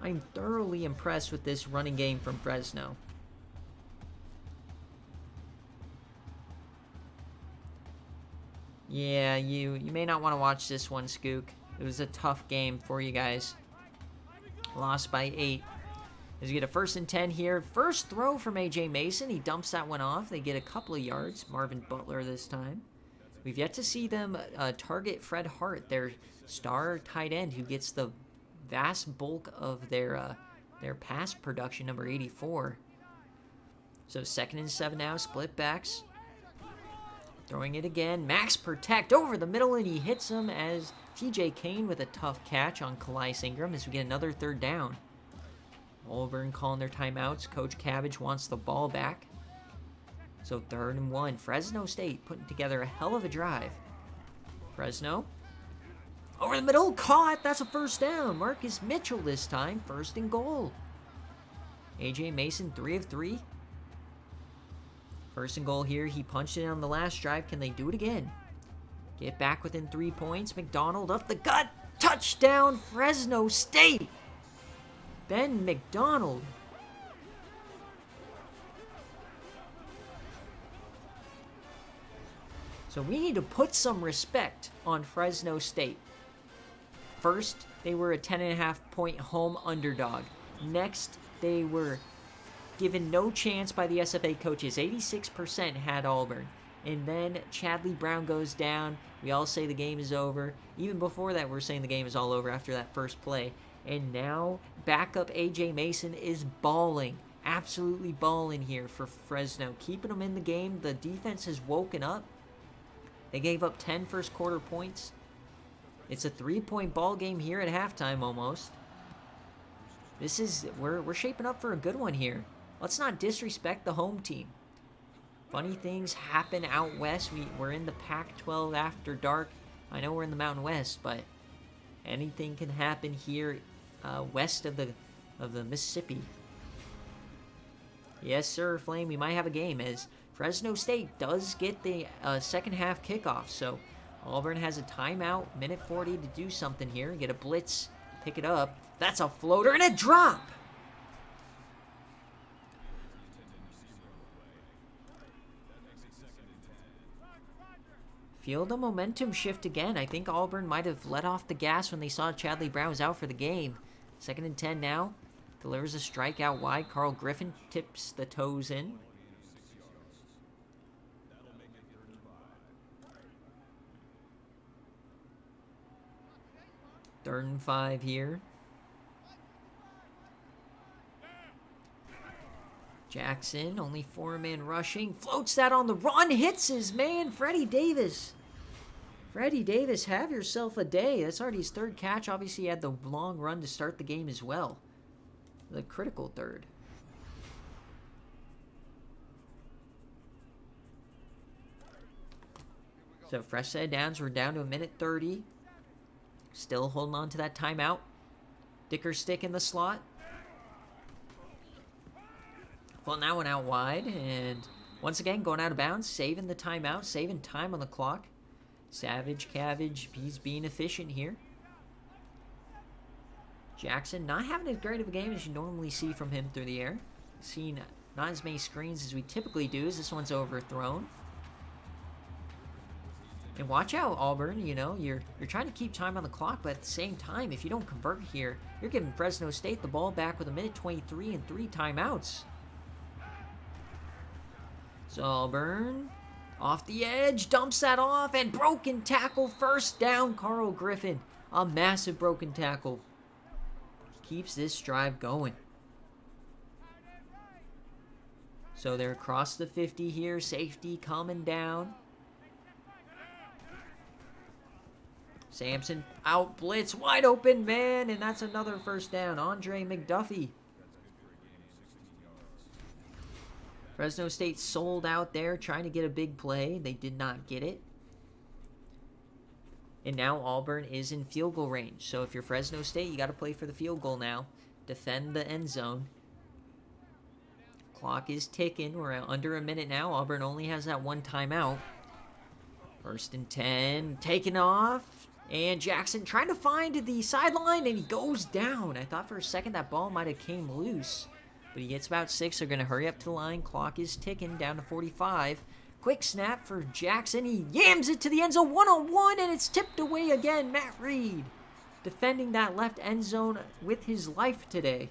I'm thoroughly impressed with this running game from Fresno. Yeah, you may not want to watch this one, Skook. It was a tough game for you guys. Lost by 8. As we get a 1st and 10 here. First throw from A.J. Mason. He dumps that one off. They get a couple of yards. Marvin Butler this time. We've yet to see them target Fred Hart, their star tight end, who gets the vast bulk of their pass production, number 84. So 2nd and 7 now. Split backs. Throwing it again. Max protect over the middle, and he hits him as T.J. Kane with a tough catch on Calais Ingram as we get another 3rd down. Auburn calling their timeouts. Coach Cabbage wants the ball back. So 3rd and 1. Fresno State putting together a hell of a drive. Fresno. Over the middle. Caught. That's a 1st down. Marcus Mitchell this time. 1st and goal. A.J. Mason 3 of 3. 1st and goal here. He punched it on the last drive. Can they do it again? Get back within 3 points. McDonald up the gut. Touchdown Fresno State. Ben McDonald. So we need to put some respect on Fresno State. First, they were a 10.5-point home underdog. Next, they were given no chance by the SFA coaches. 86% had Auburn. And then Chadley Brown goes down. We all say the game is over. Even before that, we're saying the game is all over after that first play. And now, backup A.J. Mason is balling. Absolutely balling here for Fresno. Keeping them in the game. The defense has woken up. They gave up 10 first quarter points. It's a 3-point ball game here at halftime almost. We're shaping up for a good one here. Let's not disrespect the home team. Funny things happen out west. We're in the Pac-12 after dark. I know we're in the Mountain West, but anything can happen here west of the Mississippi. Yes, sir, Flame. We might have a game as Fresno State does get the second half kickoff. So Auburn has a timeout, minute 40 to do something here. Get a blitz, pick it up. That's a floater and a drop. Feel the momentum shift again. I think Auburn might have let off the gas when they saw Chadley Brown was out for the game. 2nd and 10 now. Delivers a strike out wide. Carl Griffin tips the toes in. Third and 5 here. Jackson, only 4-man rushing. Floats that on the run. Hits his man, Freddie Davis. Freddie Davis, have yourself a day. That's already his 3rd catch. Obviously, he had the long run to start the game as well. The critical 3rd. So, fresh set of downs. We're down to a minute 30. Still holding on to that timeout. Dicker stick in the slot. Pulling that one out wide. And once again, going out of bounds. Saving the timeout. Saving time on the clock. Savage, Cabbage, he's being efficient here. Jackson not having as great of a game as you normally see from him through the air. Seeing not as many screens as we typically do as this one's overthrown. And watch out, Auburn. You know, you're trying to keep time on the clock, but at the same time, if you don't convert here, you're giving Fresno State the ball back with a minute 23 and 3 timeouts. So Auburn off the edge, dumps that off, and broken tackle, 1st down, Carl Griffin. A massive broken tackle. Keeps this drive going. So they're across the 50 here. Safety coming down. Sampson out blitz, wide open man, and that's another 1st down. Andre McDuffie. Fresno State sold out there trying to get a big play. They did not get it. And now Auburn is in field goal range. So if you're Fresno State, you got to play for the field goal now. Defend the end zone. Clock is ticking. We're under a minute now. Auburn only has that one timeout. 1st and 10, taking off. And Jackson trying to find the sideline, and he goes down. I thought for a second that ball might have came loose. But he gets about 6. They're going to hurry up to the line. Clock is ticking down to 45. Quick snap for Jackson. He yams it to the end zone one-on-one, and it's tipped away again. Matt Reed defending that left end zone with his life today.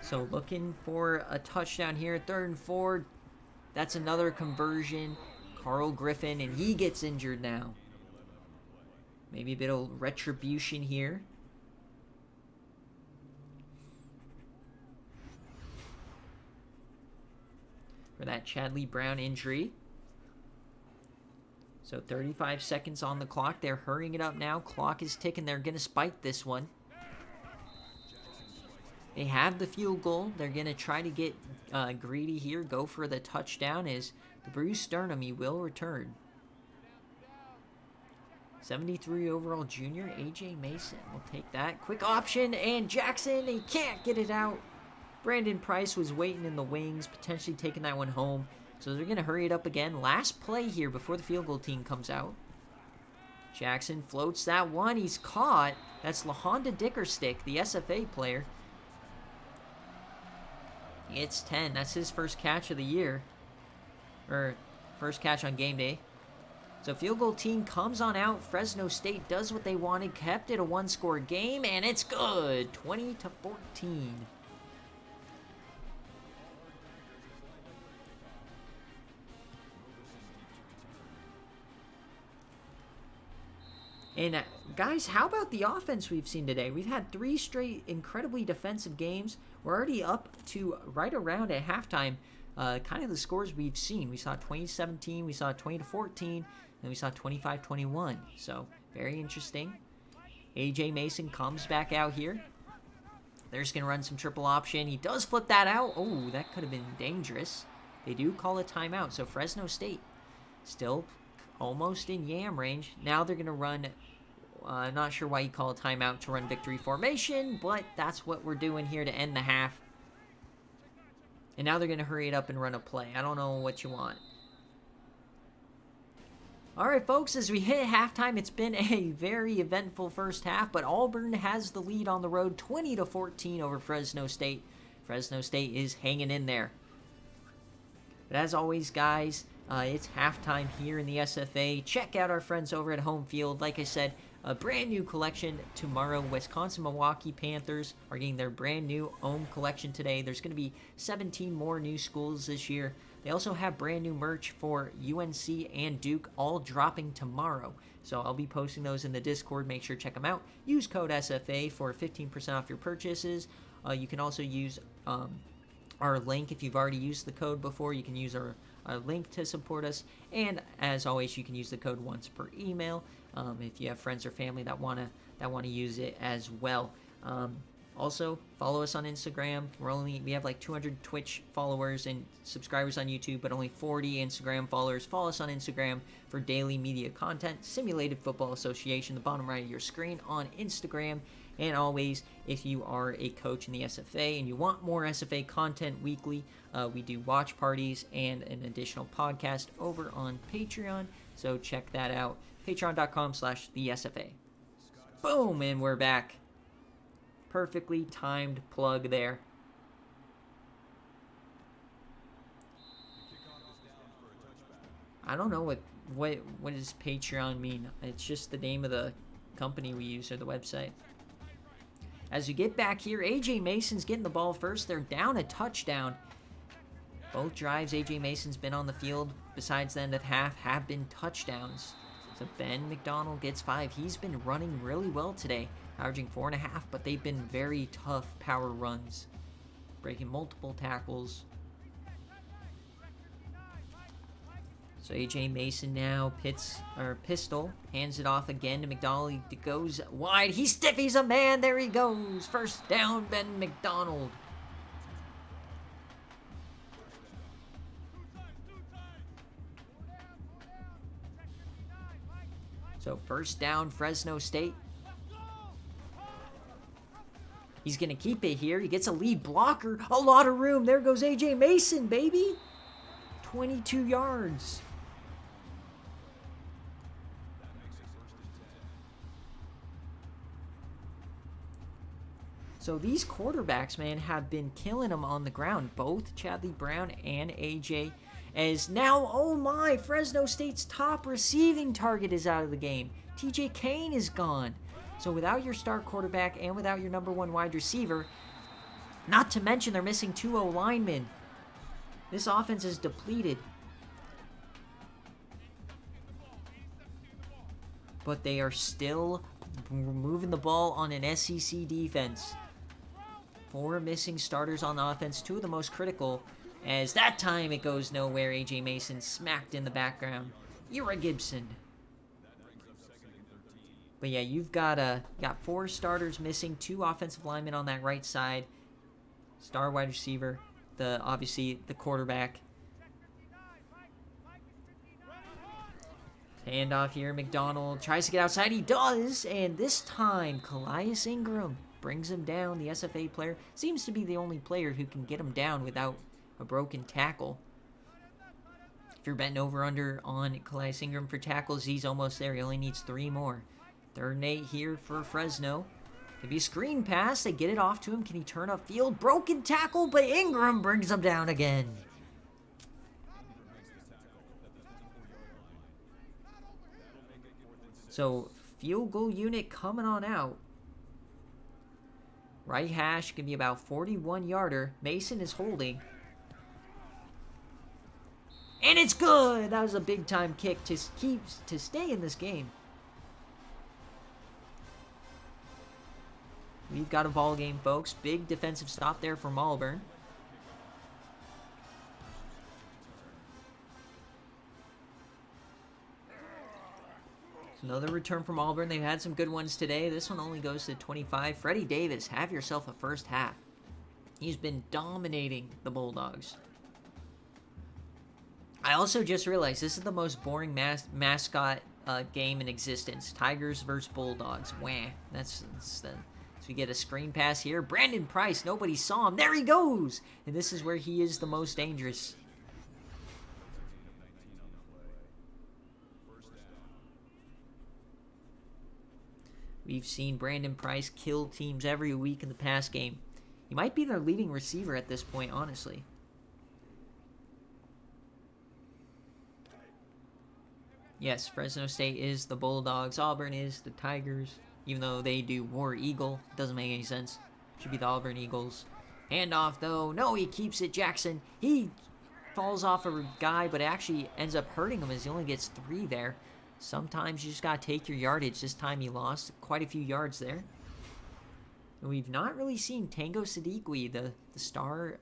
So looking for a touchdown here. 3rd and 4. That's another conversion. Carl Griffin, and he gets injured now. Maybe a bit of retribution here. For that Chadley Brown injury. So 35 seconds on the clock. They're hurrying it up now. Clock is ticking. They're going to spike this one. They have the field goal. They're going to try to get greedy here. Go for the touchdown as the Bruce Sternum, he will return. 73 overall junior, A.J. Mason will take that. Quick option, and Jackson, he can't get it out. Brandon Price was waiting in the wings, potentially taking that one home. So they're going to hurry it up again. Last play here before the field goal team comes out. Jackson floats that one. He's caught. That's LaHonda Dickerstick, the SFA player. It's 10. That's his first catch of the year. Or first catch on game day. So field goal team comes on out. Fresno State does what they wanted. Kept it a one-score game, and it's good. 20-14. And guys, how about the offense we've seen today? We've had 3 straight incredibly defensive games. We're already up to right around at halftime kind of the scores we've seen. We saw 20-17, we saw 20-14, and we saw 25-21. So very interesting. A.J. Mason comes back out here. They're just going to run some triple option. He does flip that out. Oh, that could have been dangerous. They do call a timeout. So Fresno State still almost in yam range. Now they're going to run, not sure why you call a timeout to run victory formation, but that's what we're doing here to end the half. And now they're going to hurry it up and run a play. I don't know what you want. All right, folks, as we hit halftime, it's been a very eventful first half, but Auburn has the lead on the road, 20-14 over Fresno State. Fresno State is hanging in there. But as always, guys, it's halftime here in the SFA. Check out our friends over at Home Field. Like I said, a brand new collection tomorrow. Wisconsin-Milwaukee Panthers are getting their brand new home collection today. There's going to be 17 more new schools this year. They also have brand new merch for UNC and Duke, all dropping tomorrow. So I'll be posting those in the Discord. Make sure to check them out. Use code SFA for 15% off your purchases. You can also use our link if you've already used the code before. You can use our link to support us. And as always, you can use the code once per email if you have friends or family that wanna use it as well. Also, follow us on Instagram. We have like 200 Twitch followers and subscribers on YouTube, but only 40 Instagram followers. Follow us on Instagram for daily media content. Simulated Football Association, the bottom right of your screen on Instagram. And always, if you are a coach in the SFA and you want more SFA content weekly, we do watch parties and an additional podcast over on Patreon. So check that out. Patreon.com/thesfa. Boom, and we're back. Perfectly timed plug there. I don't know what does Patreon mean. It's just the name of the company we use or the website. As we get back here, A.J. Mason's getting the ball first. They're down a touchdown. Both drives A.J. Mason's been on the field besides the end of half have been touchdowns. So Ben McDonald gets 5. He's been running really well today, averaging 4.5, but they've been very tough power runs, breaking multiple tackles. So A.J. Mason now pistol, hands it off again to McDonald. He goes wide. He stiffies a man. There he goes. First down, Ben McDonald. So first down, Fresno State. He's going to keep it here. He gets a lead blocker. A lot of room. There goes AJ Mason, baby. 22 yards. So these quarterbacks, man, have been killing them on the ground. Both Chadley Brown and AJ. As now, oh my, Fresno State's top receiving target is out of the game. TJ Kane is gone. So without your star quarterback and without your #1 wide receiver, not to mention they're missing 2 O-linemen. This offense is depleted. But they are still moving the ball on an SEC defense. 4 missing starters on the offense, 2 of the most critical. As that time it goes nowhere, AJ Mason smacked in the background. Ira Gibson. But yeah, you've got 4 starters missing, 2 offensive linemen on that right side. Star wide receiver, obviously the quarterback. Handoff here, McDonald tries to get outside, he does, and this time Calais Ingram brings him down. The SFA player seems to be the only player who can get him down without a broken tackle. If you're betting over/under on Calais Ingram for tackles, he's almost there. He only needs 3 more. 3rd and 8 here for Fresno. Could be a screen pass. They get it off to him. Can he turn upfield? Broken tackle, but Ingram brings him down again. So, field goal unit coming on out. Right hash can be about 41-yarder. Mason is holding. And it's good! That was a big-time kick to stay in this game. We've got a ball game, folks. Big defensive stop there from Auburn. Another return from Auburn. They've had some good ones today. This one only goes to 25. Freddie Davis, have yourself a first half. He's been dominating the Bulldogs. I also just realized this is the most boring mascot game in existence. Tigers versus Bulldogs. Wah. So we get a screen pass here. Brandon Price, nobody saw him. There he goes! And this is where he is the most dangerous. We've seen Brandon Price kill teams every week in the pass game. He might be their leading receiver at this point, honestly. Yes, Fresno State is the Bulldogs. Auburn is the Tigers. Even though they do War Eagle. Doesn't make any sense. Should be the Auburn Eagles. Handoff, though. No, he keeps it. Jackson. He falls off a guy, but actually ends up hurting him as he only gets 3 there. Sometimes you just got to take your yardage. This time he lost quite a few yards there. And we've not really seen Tango Sadiqui, the star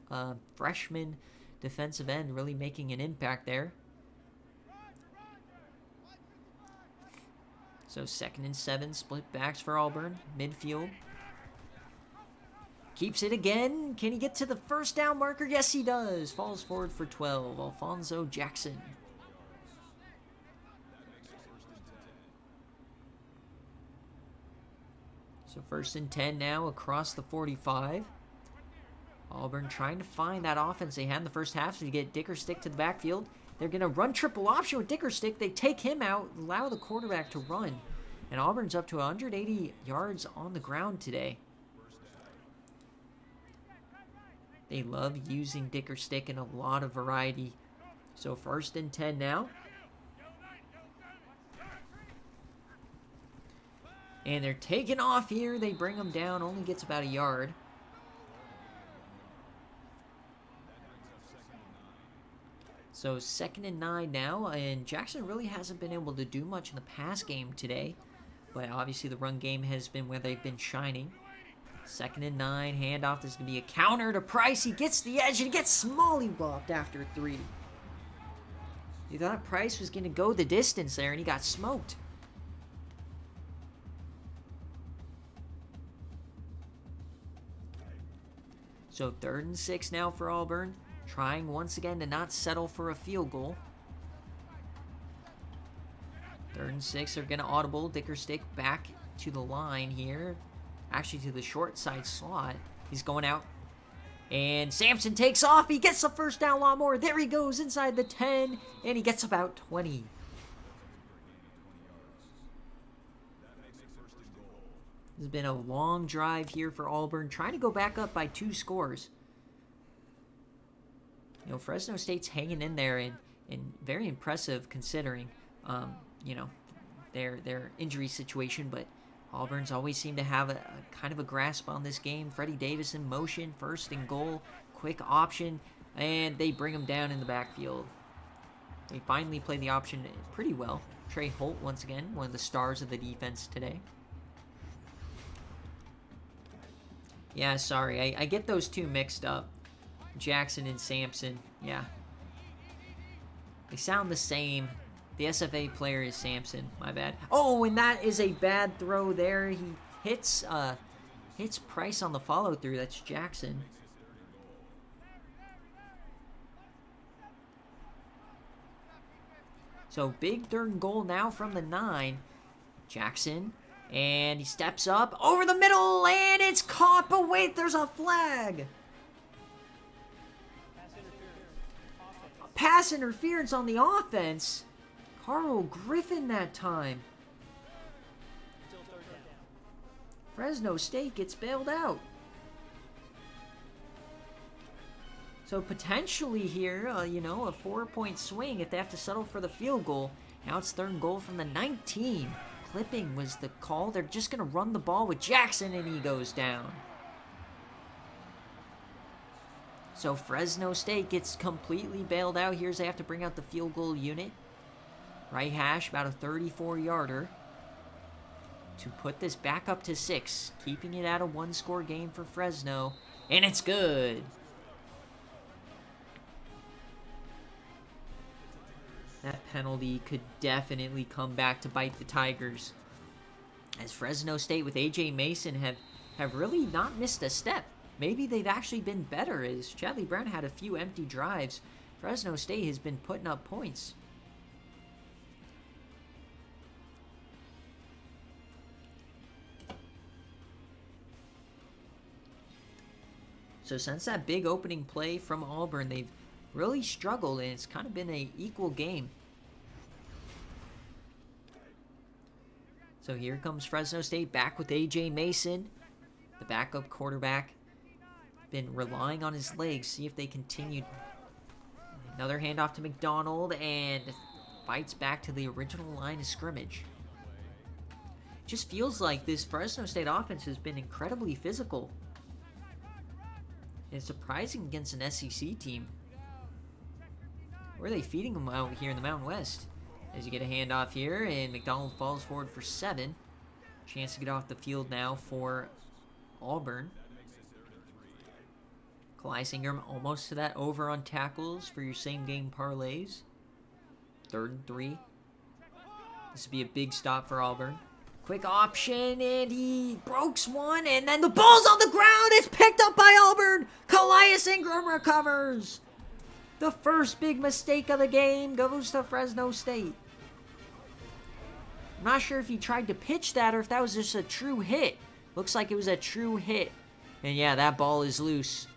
freshman defensive end, really making an impact there. So 2nd and 7, split backs for Auburn, midfield. Keeps it again. Can he get to the first down marker? Yes, he does. Falls forward for 12. Alfonso Jackson. So 1st and 10 now across the 45. Auburn trying to find that offense they had in the first half. So you get Dickerstick to the backfield. They're going to run triple option with Dickerstick. They take him out, allow the quarterback to run. And Auburn's up to 180 yards on the ground today. They love using Dickerstick in a lot of variety. So 1st and 10 now. And they're taking off here. They bring him down. Only gets about a yard. So 2nd and 9 now. And Jackson really hasn't been able to do much in the pass game today. But obviously the run game has been where they've been shining. 2nd and 9. Handoff. This is going to be a counter to Price. He gets the edge and he gets mollywopped after 3. You thought Price was going to go the distance there and he got smoked. So 3rd and 6 now for Auburn. Trying once again to not settle for a field goal. 3rd and 6, they're going to audible. Dickerstick back to the line here. actually to the short side slot. He's going out. And Sampson takes off. He gets the first down, a lot more. There he goes inside the 10. And he gets about 20. This has been a long drive here for Auburn, trying to go back up by 2 scores. You know, Fresno State's hanging in there and very impressive considering, you know, their injury situation. But Auburn's always seemed to have a kind of a grasp on this game. Freddie Davis in motion, 1st and goal, quick option, and they bring him down in the backfield. They finally play the option pretty well. Trey Holt, once again, one of the stars of the defense today. Yeah, sorry, I get those two mixed up. Jackson and Sampson, yeah. They sound the same. The SFA player is Sampson, my bad. Oh, and that is a bad throw there. He hits Price on the follow-through. That's Jackson. So big 3rd and goal now from the 9. Jackson. And he steps up over the middle, and it's caught, but wait, there's a flag. Pass interference on the offense. Carl Griffin that time. Fresno State gets bailed out. So potentially here, you know, a 4-point swing if they have to settle for the field goal. Now it's 3rd and goal from the 19. Clipping was the call. They're just going to run the ball with Jackson, and he goes down. So Fresno State gets completely bailed out here as they have to bring out the field goal unit. Right hash, about a 34-yarder. To put this back up to 6. Keeping it at a 1-score game for Fresno. And it's good. That penalty could definitely come back to bite the Tigers. As Fresno State with A.J. Mason have really not missed a step. Maybe they've actually been better as Chadley Brown had a few empty drives. Fresno State has been putting up points. So since that big opening play from Auburn, they've really struggled, and it's kind of been an equal game. So here comes Fresno State back with A.J. Mason, the backup quarterback. Been relying on his legs, see if they continue. Another handoff to McDonald, and fights back to the original line of scrimmage. Just feels like this Fresno State offense has been incredibly physical. It's surprising against an SEC team. Where are they feeding them out here in the Mountain West? As you get a handoff here, and McDonald falls forward for 7. Chance to get off the field now for Auburn. Calais Ingram almost to that over on tackles for your same game parlays. 3rd and 3. This would be a big stop for Auburn. Quick option, and he breaks one, and then the ball's on the ground. It's picked up by Auburn. Calais Ingram recovers. The first big mistake of the game goes to Fresno State. I'm not sure if he tried to pitch that or if that was just a true hit. Looks like it was a true hit. And yeah, that ball is loose.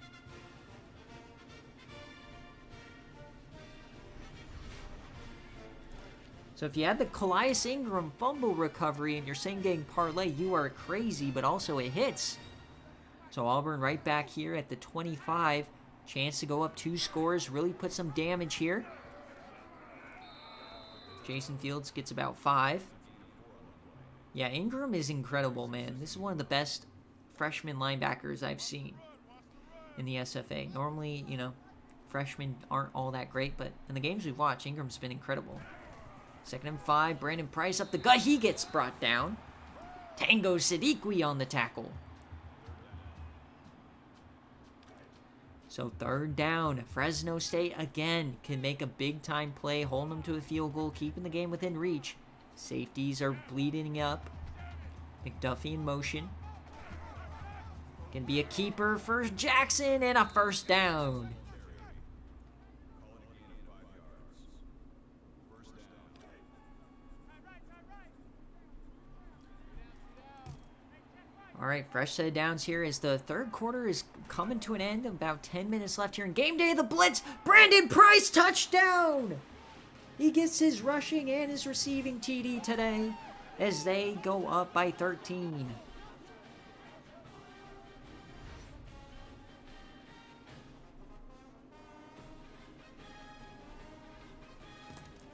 So if you had the Calais Ingram fumble recovery in your same game parlay, you are crazy, but also it hits. So Auburn right back here at the 25. Chance to go up 2 scores, really put some damage here. Jason Fields gets about 5. Yeah, Ingram is incredible, man. This is one of the best freshman linebackers I've seen in the SFA. Normally, you know, freshmen aren't all that great, but in the games we've watched, Ingram's been incredible. 2nd and 5, Brandon Price up the gut. He gets brought down. Tango Siddiqui on the tackle. So 3rd down. Fresno State again can make a big-time play, holding them to a field goal, keeping the game within reach. Safeties are bleeding up. McDuffie in motion. Can be a keeper for Jackson, and a 1st down. All All right, fresh set of downs here as the third quarter is coming to an end. About 10 minutes left here in game day. The blitz, Brandon Price, touchdown! He gets his rushing and his receiving TD today as they go up by 13.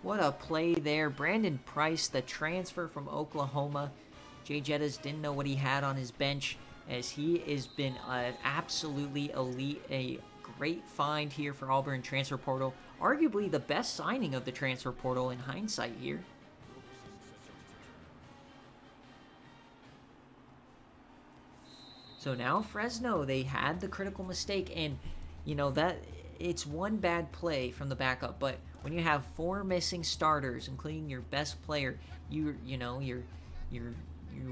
What a play there. Brandon Price, the transfer from Oklahoma. Jay Jettas didn't know what he had on his bench as he has been an absolutely elite, a great find here for Auburn transfer portal. Arguably the best signing of the transfer portal in hindsight here. So now Fresno, they had the critical mistake, and you know that it's one bad play from the backup, but when you have 4 missing starters, including your best player, you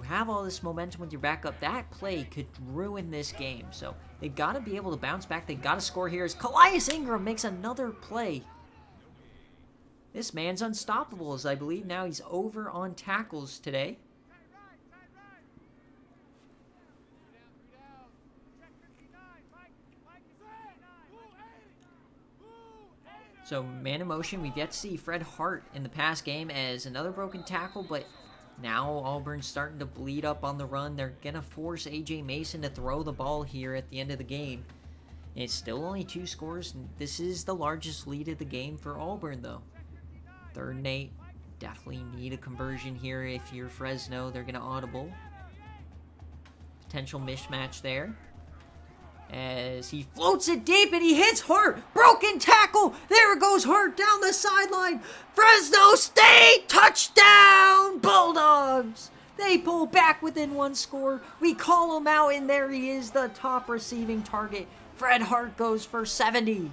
have all this momentum with your backup. That play could ruin this game. So they've got to be able to bounce back. They've got to score here as Calais Ingram makes another play. This man's unstoppable, as I believe now he's over on tackles today. So, man in motion, we've yet to see Fred Hart in the past game as another broken tackle, but now Auburn's starting to bleed up on the run. They're going to force A.J. Mason to throw the ball here at the end of the game. It's still only 2 scores. This is the largest lead of the game for Auburn, though. 3rd and 8. Definitely need a conversion here if you're Fresno. They're going to audible. Potential mismatch there. As he floats it deep and he hits Hart. Broken tackle. There goes Hart down the sideline. Fresno State touchdown Bulldogs. They pull back within 1 score. We call him out and there he is, the top receiving target. Fred Hart goes for 70.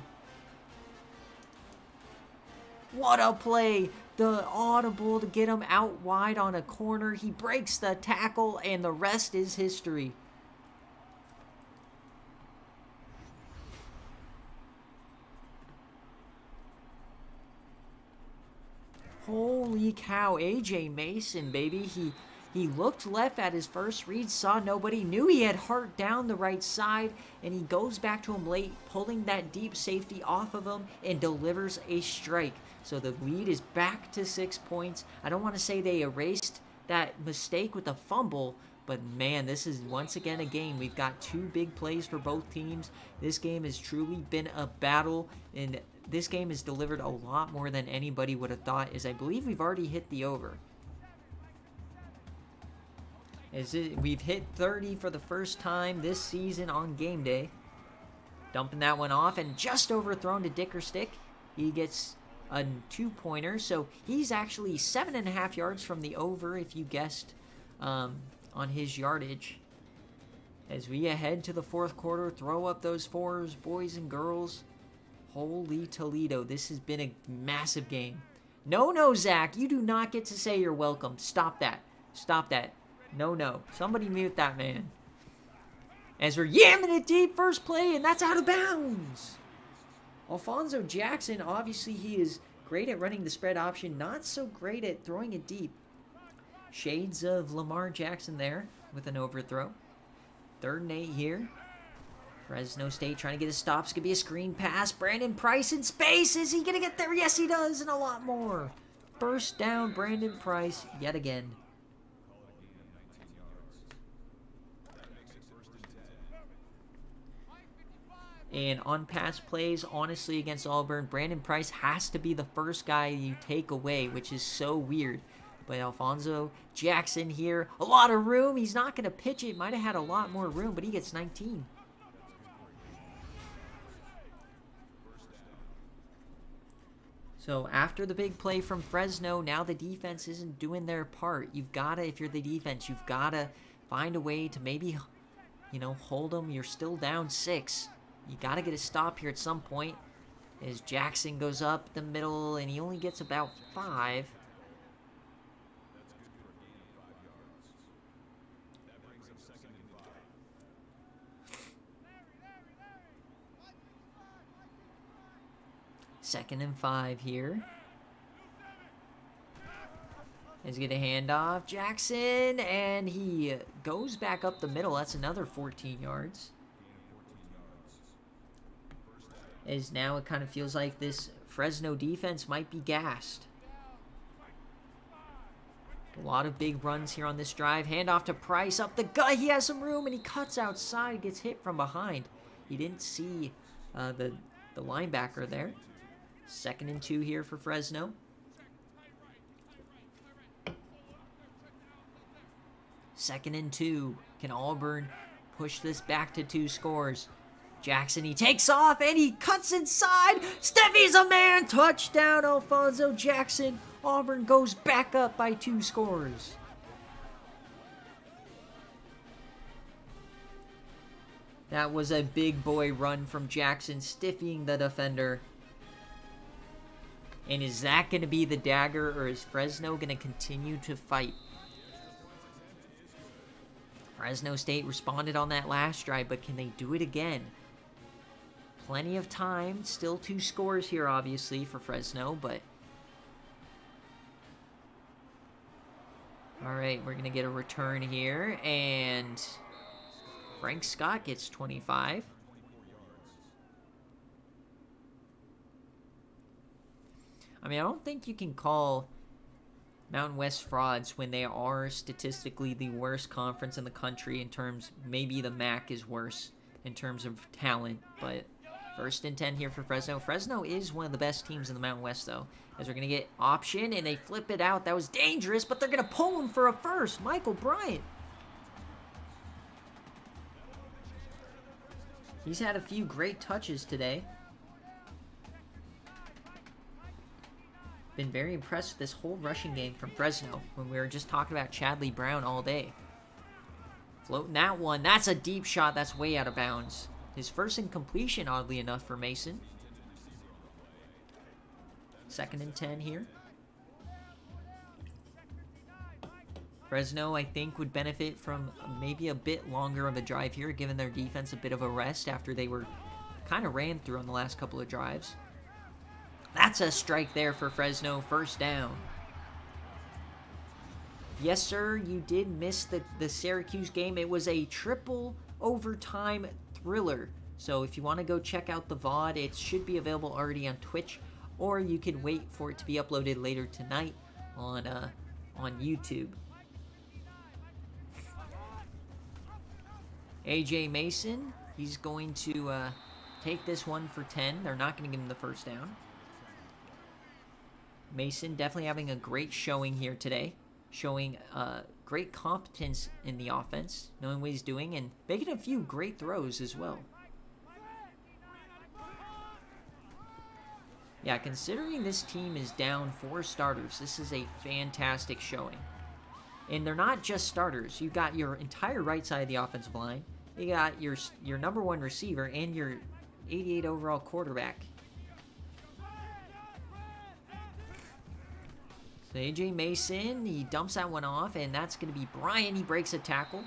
What a play. The audible to get him out wide on a corner. He breaks the tackle and the rest is history. Holy cow, A.J. Mason, baby. He looked left at his first read, saw nobody, knew he had Hart down the right side, and he goes back to him late, pulling that deep safety off of him, and delivers a strike. So the lead is back to 6 points. I don't want to say they erased that mistake with the fumble, but man, this is once again a game. We've got 2 big plays for both teams. This game has truly been a battle, and this game has delivered a lot more than anybody would have thought, as I believe we've already hit the over. We've hit 30 for the first time this season on game day. Dumping that one off and just overthrown to Dickerstick. He gets a 2-pointer, so he's actually 7.5 yards from the over if you guessed on his yardage. As we head to the 4th quarter, throw up those 4s, boys and girls. Holy Toledo, this has been a massive game. No, Zach, you do not get to say you're welcome. Stop that. Stop that. No. Somebody mute that man. As we're yamming it deep, first play, and that's out of bounds. Alfonso Jackson, obviously he is great at running the spread option, not so great at throwing it deep. Shades of Lamar Jackson there with an overthrow. 3rd and 8 here. Fresno State trying to get a stop. It's going to be a screen pass. Brandon Price in space. Is he going to get there? Yes, he does, and a lot more. First down, Brandon Price yet again. And on pass plays, honestly, against Auburn, Brandon Price has to be the first guy you take away, which is so weird. But Alfonso Jackson here, a lot of room. He's not going to pitch it. Might have had a lot more room, but he gets 19. So after the big play from Fresno, now the defense isn't doing their part. You've got to, if you're the defense, you've got to find a way to maybe, hold them. You're still down 6. You got to get a stop here at some point. As Jackson goes up the middle, and he only gets about 5. Second and 5 here. He's going to hand off Jackson, and he goes back up the middle. That's another 14 yards. As now it kind of feels like this Fresno defense might be gassed. A lot of big runs here on this drive. Hand off to Price, up the gut. He has some room, and he cuts outside, gets hit from behind. He didn't see the linebacker there. 2nd and 2 here for Fresno. Second and 2. Can Auburn push this back to 2 scores? Jackson, he takes off and he cuts inside. Steffi's a man. Touchdown, Alfonso Jackson. Auburn goes back up by 2 scores. That was a big boy run from Jackson, stiffing the defender. And is that going to be the dagger, or is Fresno going to continue to fight? Fresno State responded on that last drive, but can they do it again? Plenty of time. Still 2 scores here, obviously, for Fresno, but... Alright, we're going to get a return here, and... Frank Scott gets 25. I mean, I don't think you can call Mountain West frauds when they are statistically the worst conference in the country in terms, maybe the MAC is worse in terms of talent, but 1st and 10 here for Fresno. Fresno is one of the best teams in the Mountain West, though, as we're going to get option, and they flip it out. That was dangerous, but they're going to pull him for a first. Michael Bryant. He's had a few great touches today. Been very impressed with this whole rushing game from Fresno when we were just talking about Chadley Brown all day. Floating that one. That's a deep shot. That's way out of bounds. His first incompletion, oddly enough, for Mason. 2nd and 10 here. Fresno, I think, would benefit from maybe a bit longer of a drive here, giving their defense a bit of a rest after they were kind of ran through on the last couple of drives. That's a strike there for Fresno. 1st down. Yes, sir, you did miss the Syracuse game. It was a triple overtime thriller. So if you want to go check out the VOD, it should be available already on Twitch, or you can wait for it to be uploaded later tonight on YouTube. AJ Mason, he's going to take this one for 10. They're not going to give him the 1st down. Mason definitely having a great showing here today. Showing great competence in the offense, knowing what he's doing, and making a few great throws as well. Yeah, considering this team is down 4 starters, this is a fantastic showing. And they're not just starters. You've got your entire right side of the offensive line. You got your number 1 receiver and your 88 overall quarterback. So AJ Mason, he dumps that one off, and that's going to be Brian. He breaks a tackle.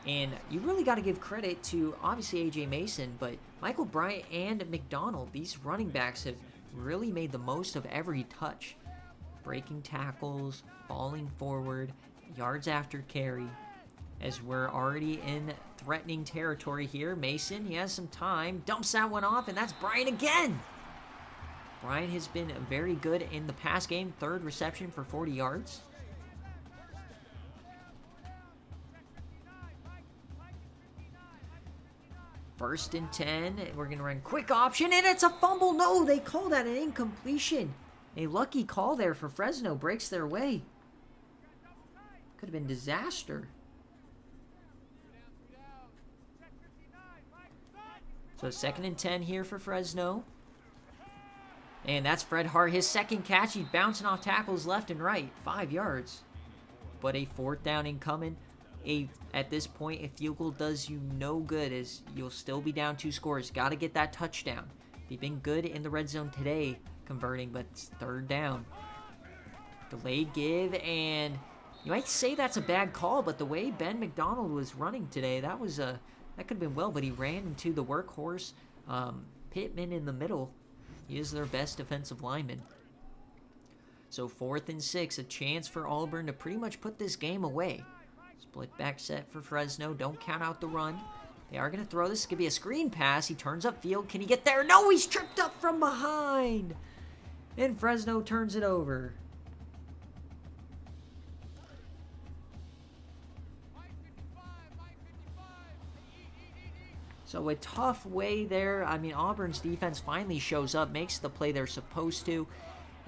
And you really got to give credit to, obviously, AJ Mason, but Michael Bryant and McDonald, these running backs have really made the most of every touch. Breaking tackles, falling forward, yards after carry. As we're already in threatening territory here, Mason, he has some time, dumps that one off, and that's Bryant again. Bryant has been very good in the pass game. 3rd reception for 40 yards. First and 10. We're going to run quick option, and it's a fumble. No, they call that an incompletion. A lucky call there for Fresno. Breaks their way. Could have been disaster. So 2nd and 10 here for Fresno. And that's Fred Hart, his 2nd catch. He's bouncing off tackles left and right. 5 yards. But a 4th down incoming. At this point, a field goal does you no good, as you'll still be down 2 scores. Got to get that touchdown. They've been good in the red zone today, converting, but it's 3rd down. Delayed give, and you might say that's a bad call, but the way Ben McDonald was running today, that could have been well, but he ran into the workhorse Pittman in the middle. He is their best defensive lineman. So 4th and 6, a chance for Auburn to pretty much put this game away. Split back set for Fresno. Don't count out the run. They are going to throw this. This could be a screen pass. He turns upfield. Can he get there? No, he's tripped up from behind. And Fresno turns it over. So a tough way there. I mean, Auburn's defense finally shows up, makes the play they're supposed to.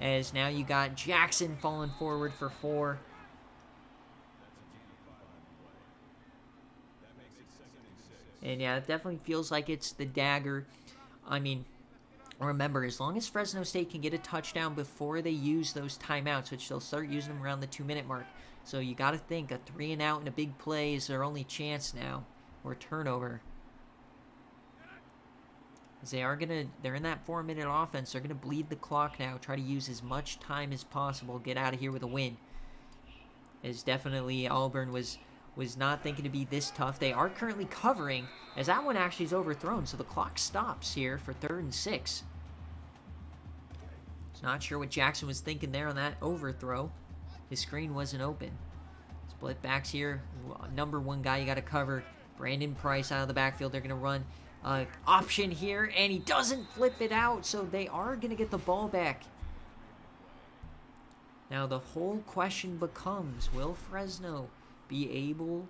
As now you got Jackson falling forward for 4. And yeah, it definitely feels like it's the dagger. I mean, remember, as long as Fresno State can get a touchdown before they use those timeouts, which they'll start using them around the 2-minute mark. So you got to think a 3 and out and a big play is their only chance now, or turnover. As they're in that 4-minute offense. They're gonna bleed the clock now. Try to use as much time as possible. Get out of here with a win. As definitely Auburn was not thinking to be this tough. They are currently covering, as that one actually is overthrown. So the clock stops here for 3rd and 6. Not sure what Jackson was thinking there on that overthrow. His screen wasn't open. Split backs here. Number 1 guy you got to cover. Brandon Price out of the backfield. They're gonna run. Option here, and he doesn't flip it out, so they are going to get the ball back. Now the whole question becomes, will Fresno be able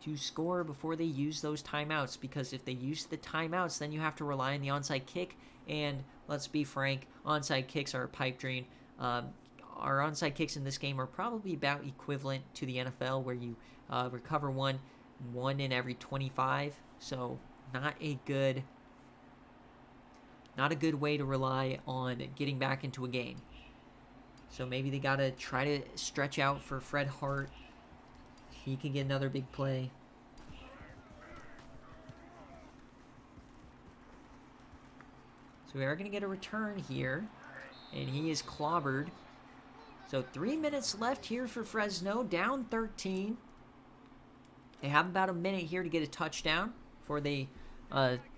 to score before they use those timeouts? Because if they use the timeouts, then you have to rely on the onside kick, and let's be frank, onside kicks are a pipe dream. Our onside kicks in this game are probably about equivalent to the NFL, where you recover one in every 25, so not a good way to rely on getting back into a game. So maybe they got to try to stretch out for Fred Hart. He can get another big play. So we are going to get a return here, and he is clobbered. So 3 minutes left here for Fresno, down 13. They have about a minute here to get a touchdown before they,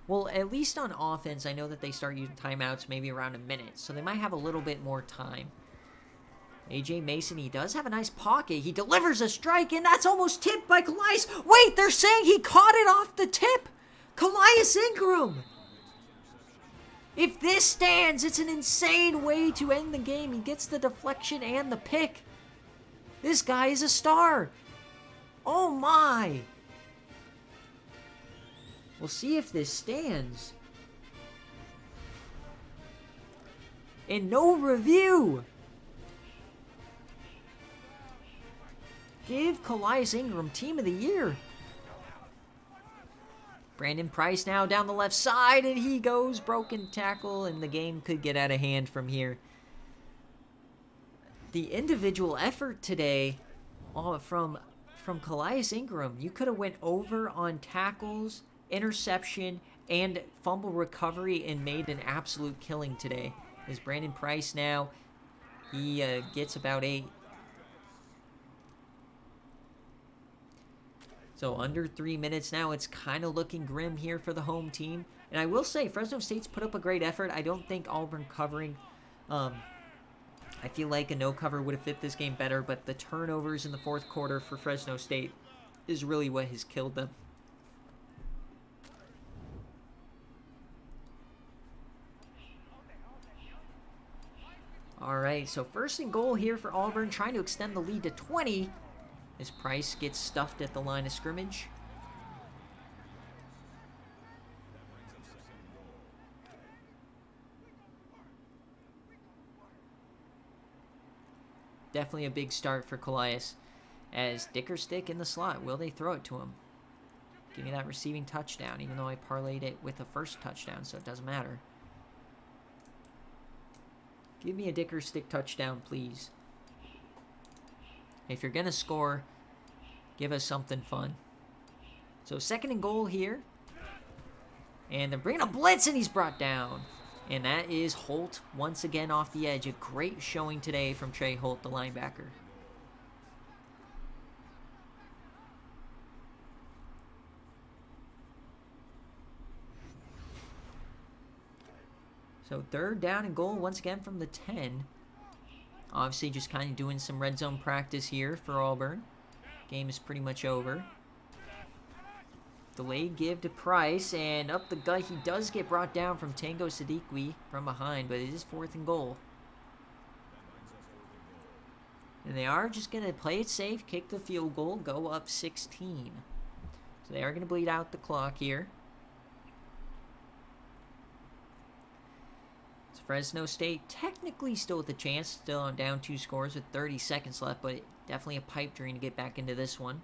well, at least on offense, I know that they start using timeouts maybe around a minute, so they might have a little bit more time. A.J. Mason, he does have a nice pocket. He delivers a strike, and that's almost tipped by Calais. Wait, they're saying he caught it off the tip. Calais Ingram. If this stands, it's an insane way to end the game. He gets the deflection and the pick. This guy is a star. Oh my. We'll see if this stands. And no review. Give Calais Ingram Team of the Year. Brandon Price now down the left side, and he goes broken tackle, and the game could get out of hand from here. The individual effort today from Calais Ingram, you could have went over on tackles, interception, and fumble recovery and made an absolute killing today. As Brandon Price now, he gets about 8. So under 3 minutes now, it's kind of looking grim here for the home team. And I will say, Fresno State's put up a great effort. I don't think Auburn covering, I feel like a no cover would have fit this game better, but the turnovers in the fourth quarter for Fresno State is really what has killed them. All right, so 1st and goal here for Auburn, trying to extend the lead to 20. As Price gets stuffed at the line of scrimmage. Definitely a big start for Calais. As Dickerstick in the slot. Will they throw it to him? Give me that receiving touchdown, even though I parlayed it with a first touchdown, so it doesn't matter. Give me a Dickerstick touchdown, please. If you're going to score, give us something fun. So 2nd and goal here. And they're bringing a blitz, and he's brought down. And that is Holt once again off the edge. A great showing today from Trey Holt, the linebacker. So 3rd down and goal once again from the 10. Obviously just kind of doing some red zone practice here for Auburn. Game is pretty much over. Delayed give to Price, and up the gut. He does get brought down from Tango Sadiqui from behind, but it is 4th and goal. And they are just going to play it safe, kick the field goal, go up 16. So they are going to bleed out the clock here. So Fresno State technically still with a chance, still on down 2 scores with 30 seconds left, but definitely a pipe dream to get back into this one.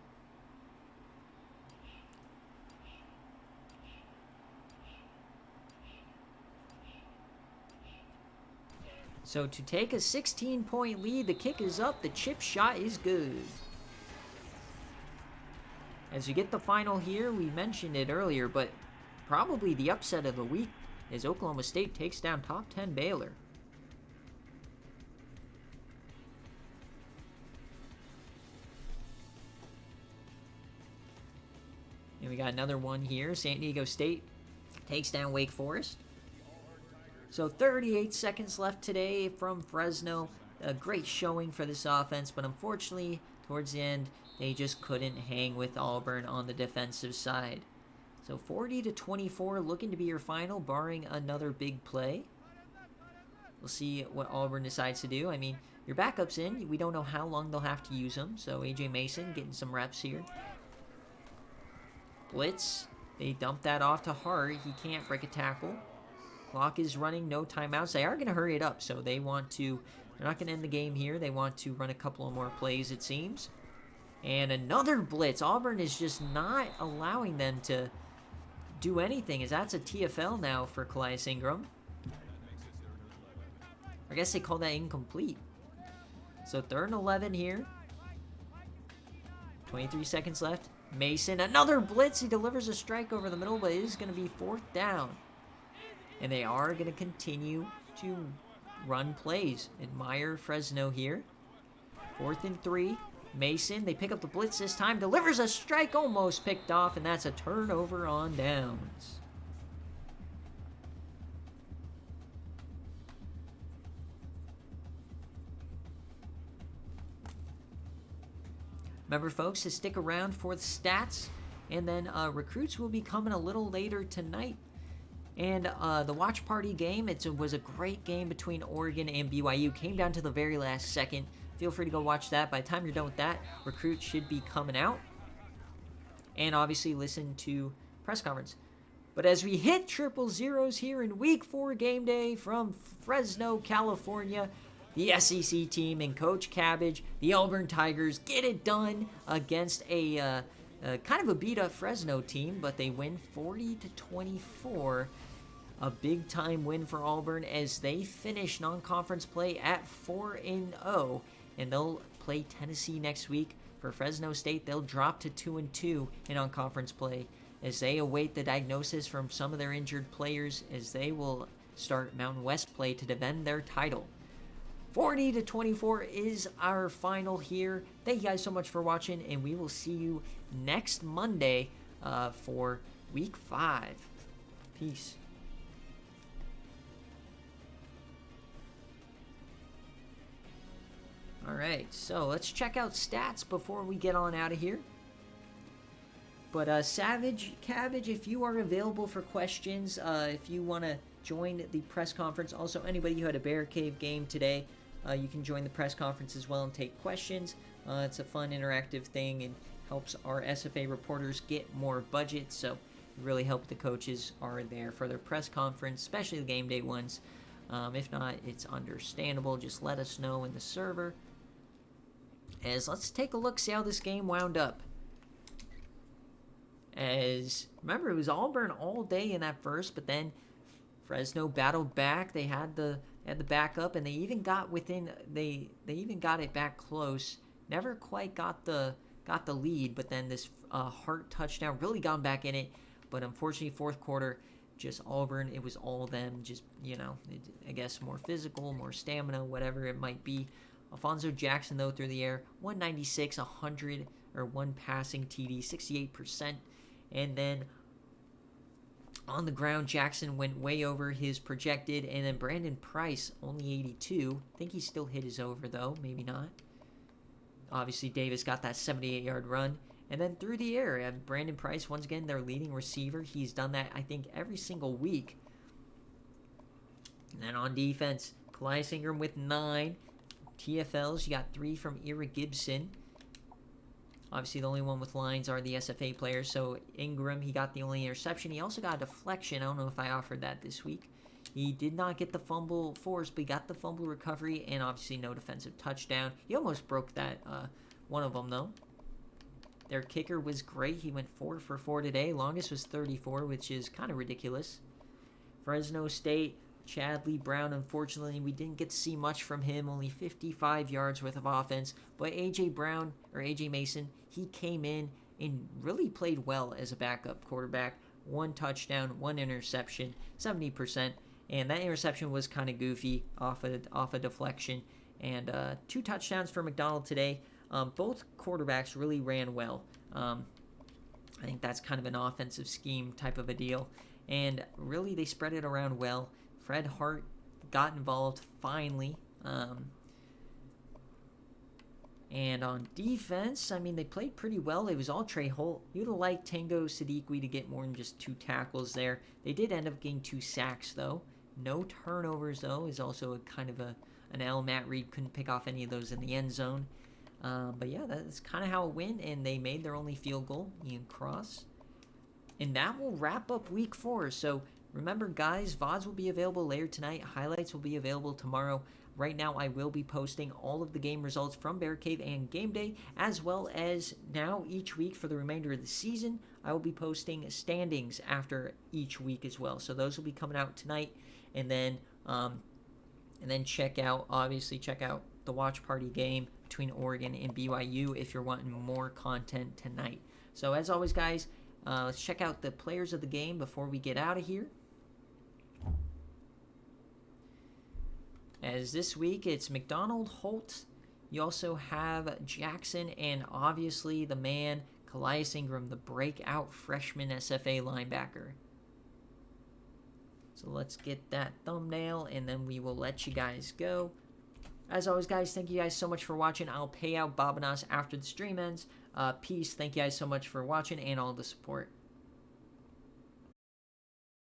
So to take a 16-point lead, the kick is up, the chip shot is good. As we get the final here, we mentioned it earlier, but probably the upset of the week as Oklahoma State takes down top 10 Baylor. And we got another one here. San Diego State takes down Wake Forest. So 38 seconds left today from Fresno. A great showing for this offense, but unfortunately, towards the end, they just couldn't hang with Auburn on the defensive side. So 40-24, looking to be your final, barring another big play. We'll see what Auburn decides to do. I mean, your backup's in. We don't know how long they'll have to use them. So A.J. Mason getting some reps here. Blitz. They dump that off to Hart. He can't break a tackle. Clock is running, no timeouts. They are going to hurry it up, so they want to, they're not going to end the game here. They want to run a couple of more plays, it seems. And another blitz. Auburn is just not allowing them to do anything, as that's a TFL now for Calais Ingram. I guess they call that incomplete. So 3rd and 11 here. 23 seconds left. Mason, another blitz. He delivers a strike over the middle, but it is going to be 4th down. And they are going to continue to run plays. Admire Fresno here. 4th and 3. Mason, they pick up the blitz this time. Delivers a strike, almost picked off, and that's a turnover on downs. Remember, folks, to stick around for the stats. And then recruits will be coming a little later tonight. And the watch party game, it was a great game between Oregon and BYU. Came down to the very last second. Feel free to go watch that. By the time you're done with that, recruits should be coming out. And obviously listen to press conference. But as we hit triple zeros here in week 4 game day from Fresno, California, the SEC team and Coach Cabbage, the Auburn Tigers, get it done against a kind of a beat-up Fresno team, but they win 40-24. A big-time win for Auburn as they finish non-conference play at 4-0, and they'll play Tennessee next week. For Fresno State, they'll drop to 2-2 in non-conference play as they await the diagnosis from some of their injured players as they will start Mountain West play to defend their title. 40-24 is our final here. Thank you guys so much for watching, and we will see you next Monday for week 5. Peace. Alright, so let's check out stats before we get on out of here. But Savage, Cabbage, if you are available for questions, if you want to join the press conference, also anybody who had a BearCave game today, you can join the press conference as well and take questions. It's a fun, interactive thing and helps our SFA reporters get more budget. So it really helps the coaches are there for their press conference, especially the game day ones. If not, it's understandable. Just let us know in the server. As let's take a look, see how this game wound up. As remember, it was Auburn all day in that first, but then Fresno battled back. They had the backup, and they even got within. They even got it back close. Never quite got the lead, but then this Hart touchdown really got back in it. But unfortunately, fourth quarter, just Auburn. It was all them. Just I guess more physical, more stamina, whatever it might be. Alfonso Jackson though through the air, 196, 100 or one passing TD, 68%, and then On the ground, Jackson went way over his projected, and then Brandon Price, only 82. I think he still hit his over, though. Maybe not. Obviously, Davis got that 78-yard run. And then through the air, Brandon Price, once again, their leading receiver. He's done that, I think, every single week. And then on defense, Calais Ingram with 9. TFLs, you got 3 from Ira Gibson. Obviously, the only one with lines are the SFA players. So Ingram, he got the only interception. He also got a deflection. I don't know if I offered that this week. He did not get the fumble force, but he got the fumble recovery, and obviously no defensive touchdown. He almost broke that one of them, though. Their kicker was great. He went 4 for 4 today. Longest was 34, which is kind of ridiculous. Fresno State, Chadley Brown, unfortunately, we didn't get to see much from him. Only 55 yards worth of offense. But A.J. Mason, he came in and really played well as a backup quarterback. 1 touchdown, 1 interception, 70%. And that interception was kind of goofy off a deflection. And 2 touchdowns for McDonald today. Both quarterbacks really ran well. I think that's kind of an offensive scheme type of a deal. And really, they spread it around well. Fred Hart got involved finally. And on defense, I mean, they played pretty well. It was all Trey Holt. You'd have liked Tango Sadiqui to get more than just 2 tackles there. They did end up getting 2 sacks, though. No turnovers, though, is also a kind of an L. Matt Reed couldn't pick off any of those in the end zone. But yeah, that's kind of how it went, and they made their only field goal, Ian Cross. And that will wrap up week 4. So remember, guys, VODs will be available later tonight. Highlights will be available tomorrow. Right now, I will be posting all of the game results from BearCave and Gameday, as well as now each week for the remainder of the season. I will be posting standings after each week as well. So those will be coming out tonight, and then check out the watch party game between Oregon and BYU if you're wanting more content tonight. So as always, guys, let's check out the players of the game before we get out of here. As this week, it's McDonald, Holt. You also have Jackson, and obviously the man, Calais Ingram, the breakout freshman SFA linebacker. So let's get that thumbnail, and then we will let you guys go. As always, guys, thank you guys so much for watching. I'll pay out Bob and us after the stream ends. Peace. Thank you guys so much for watching and all the support.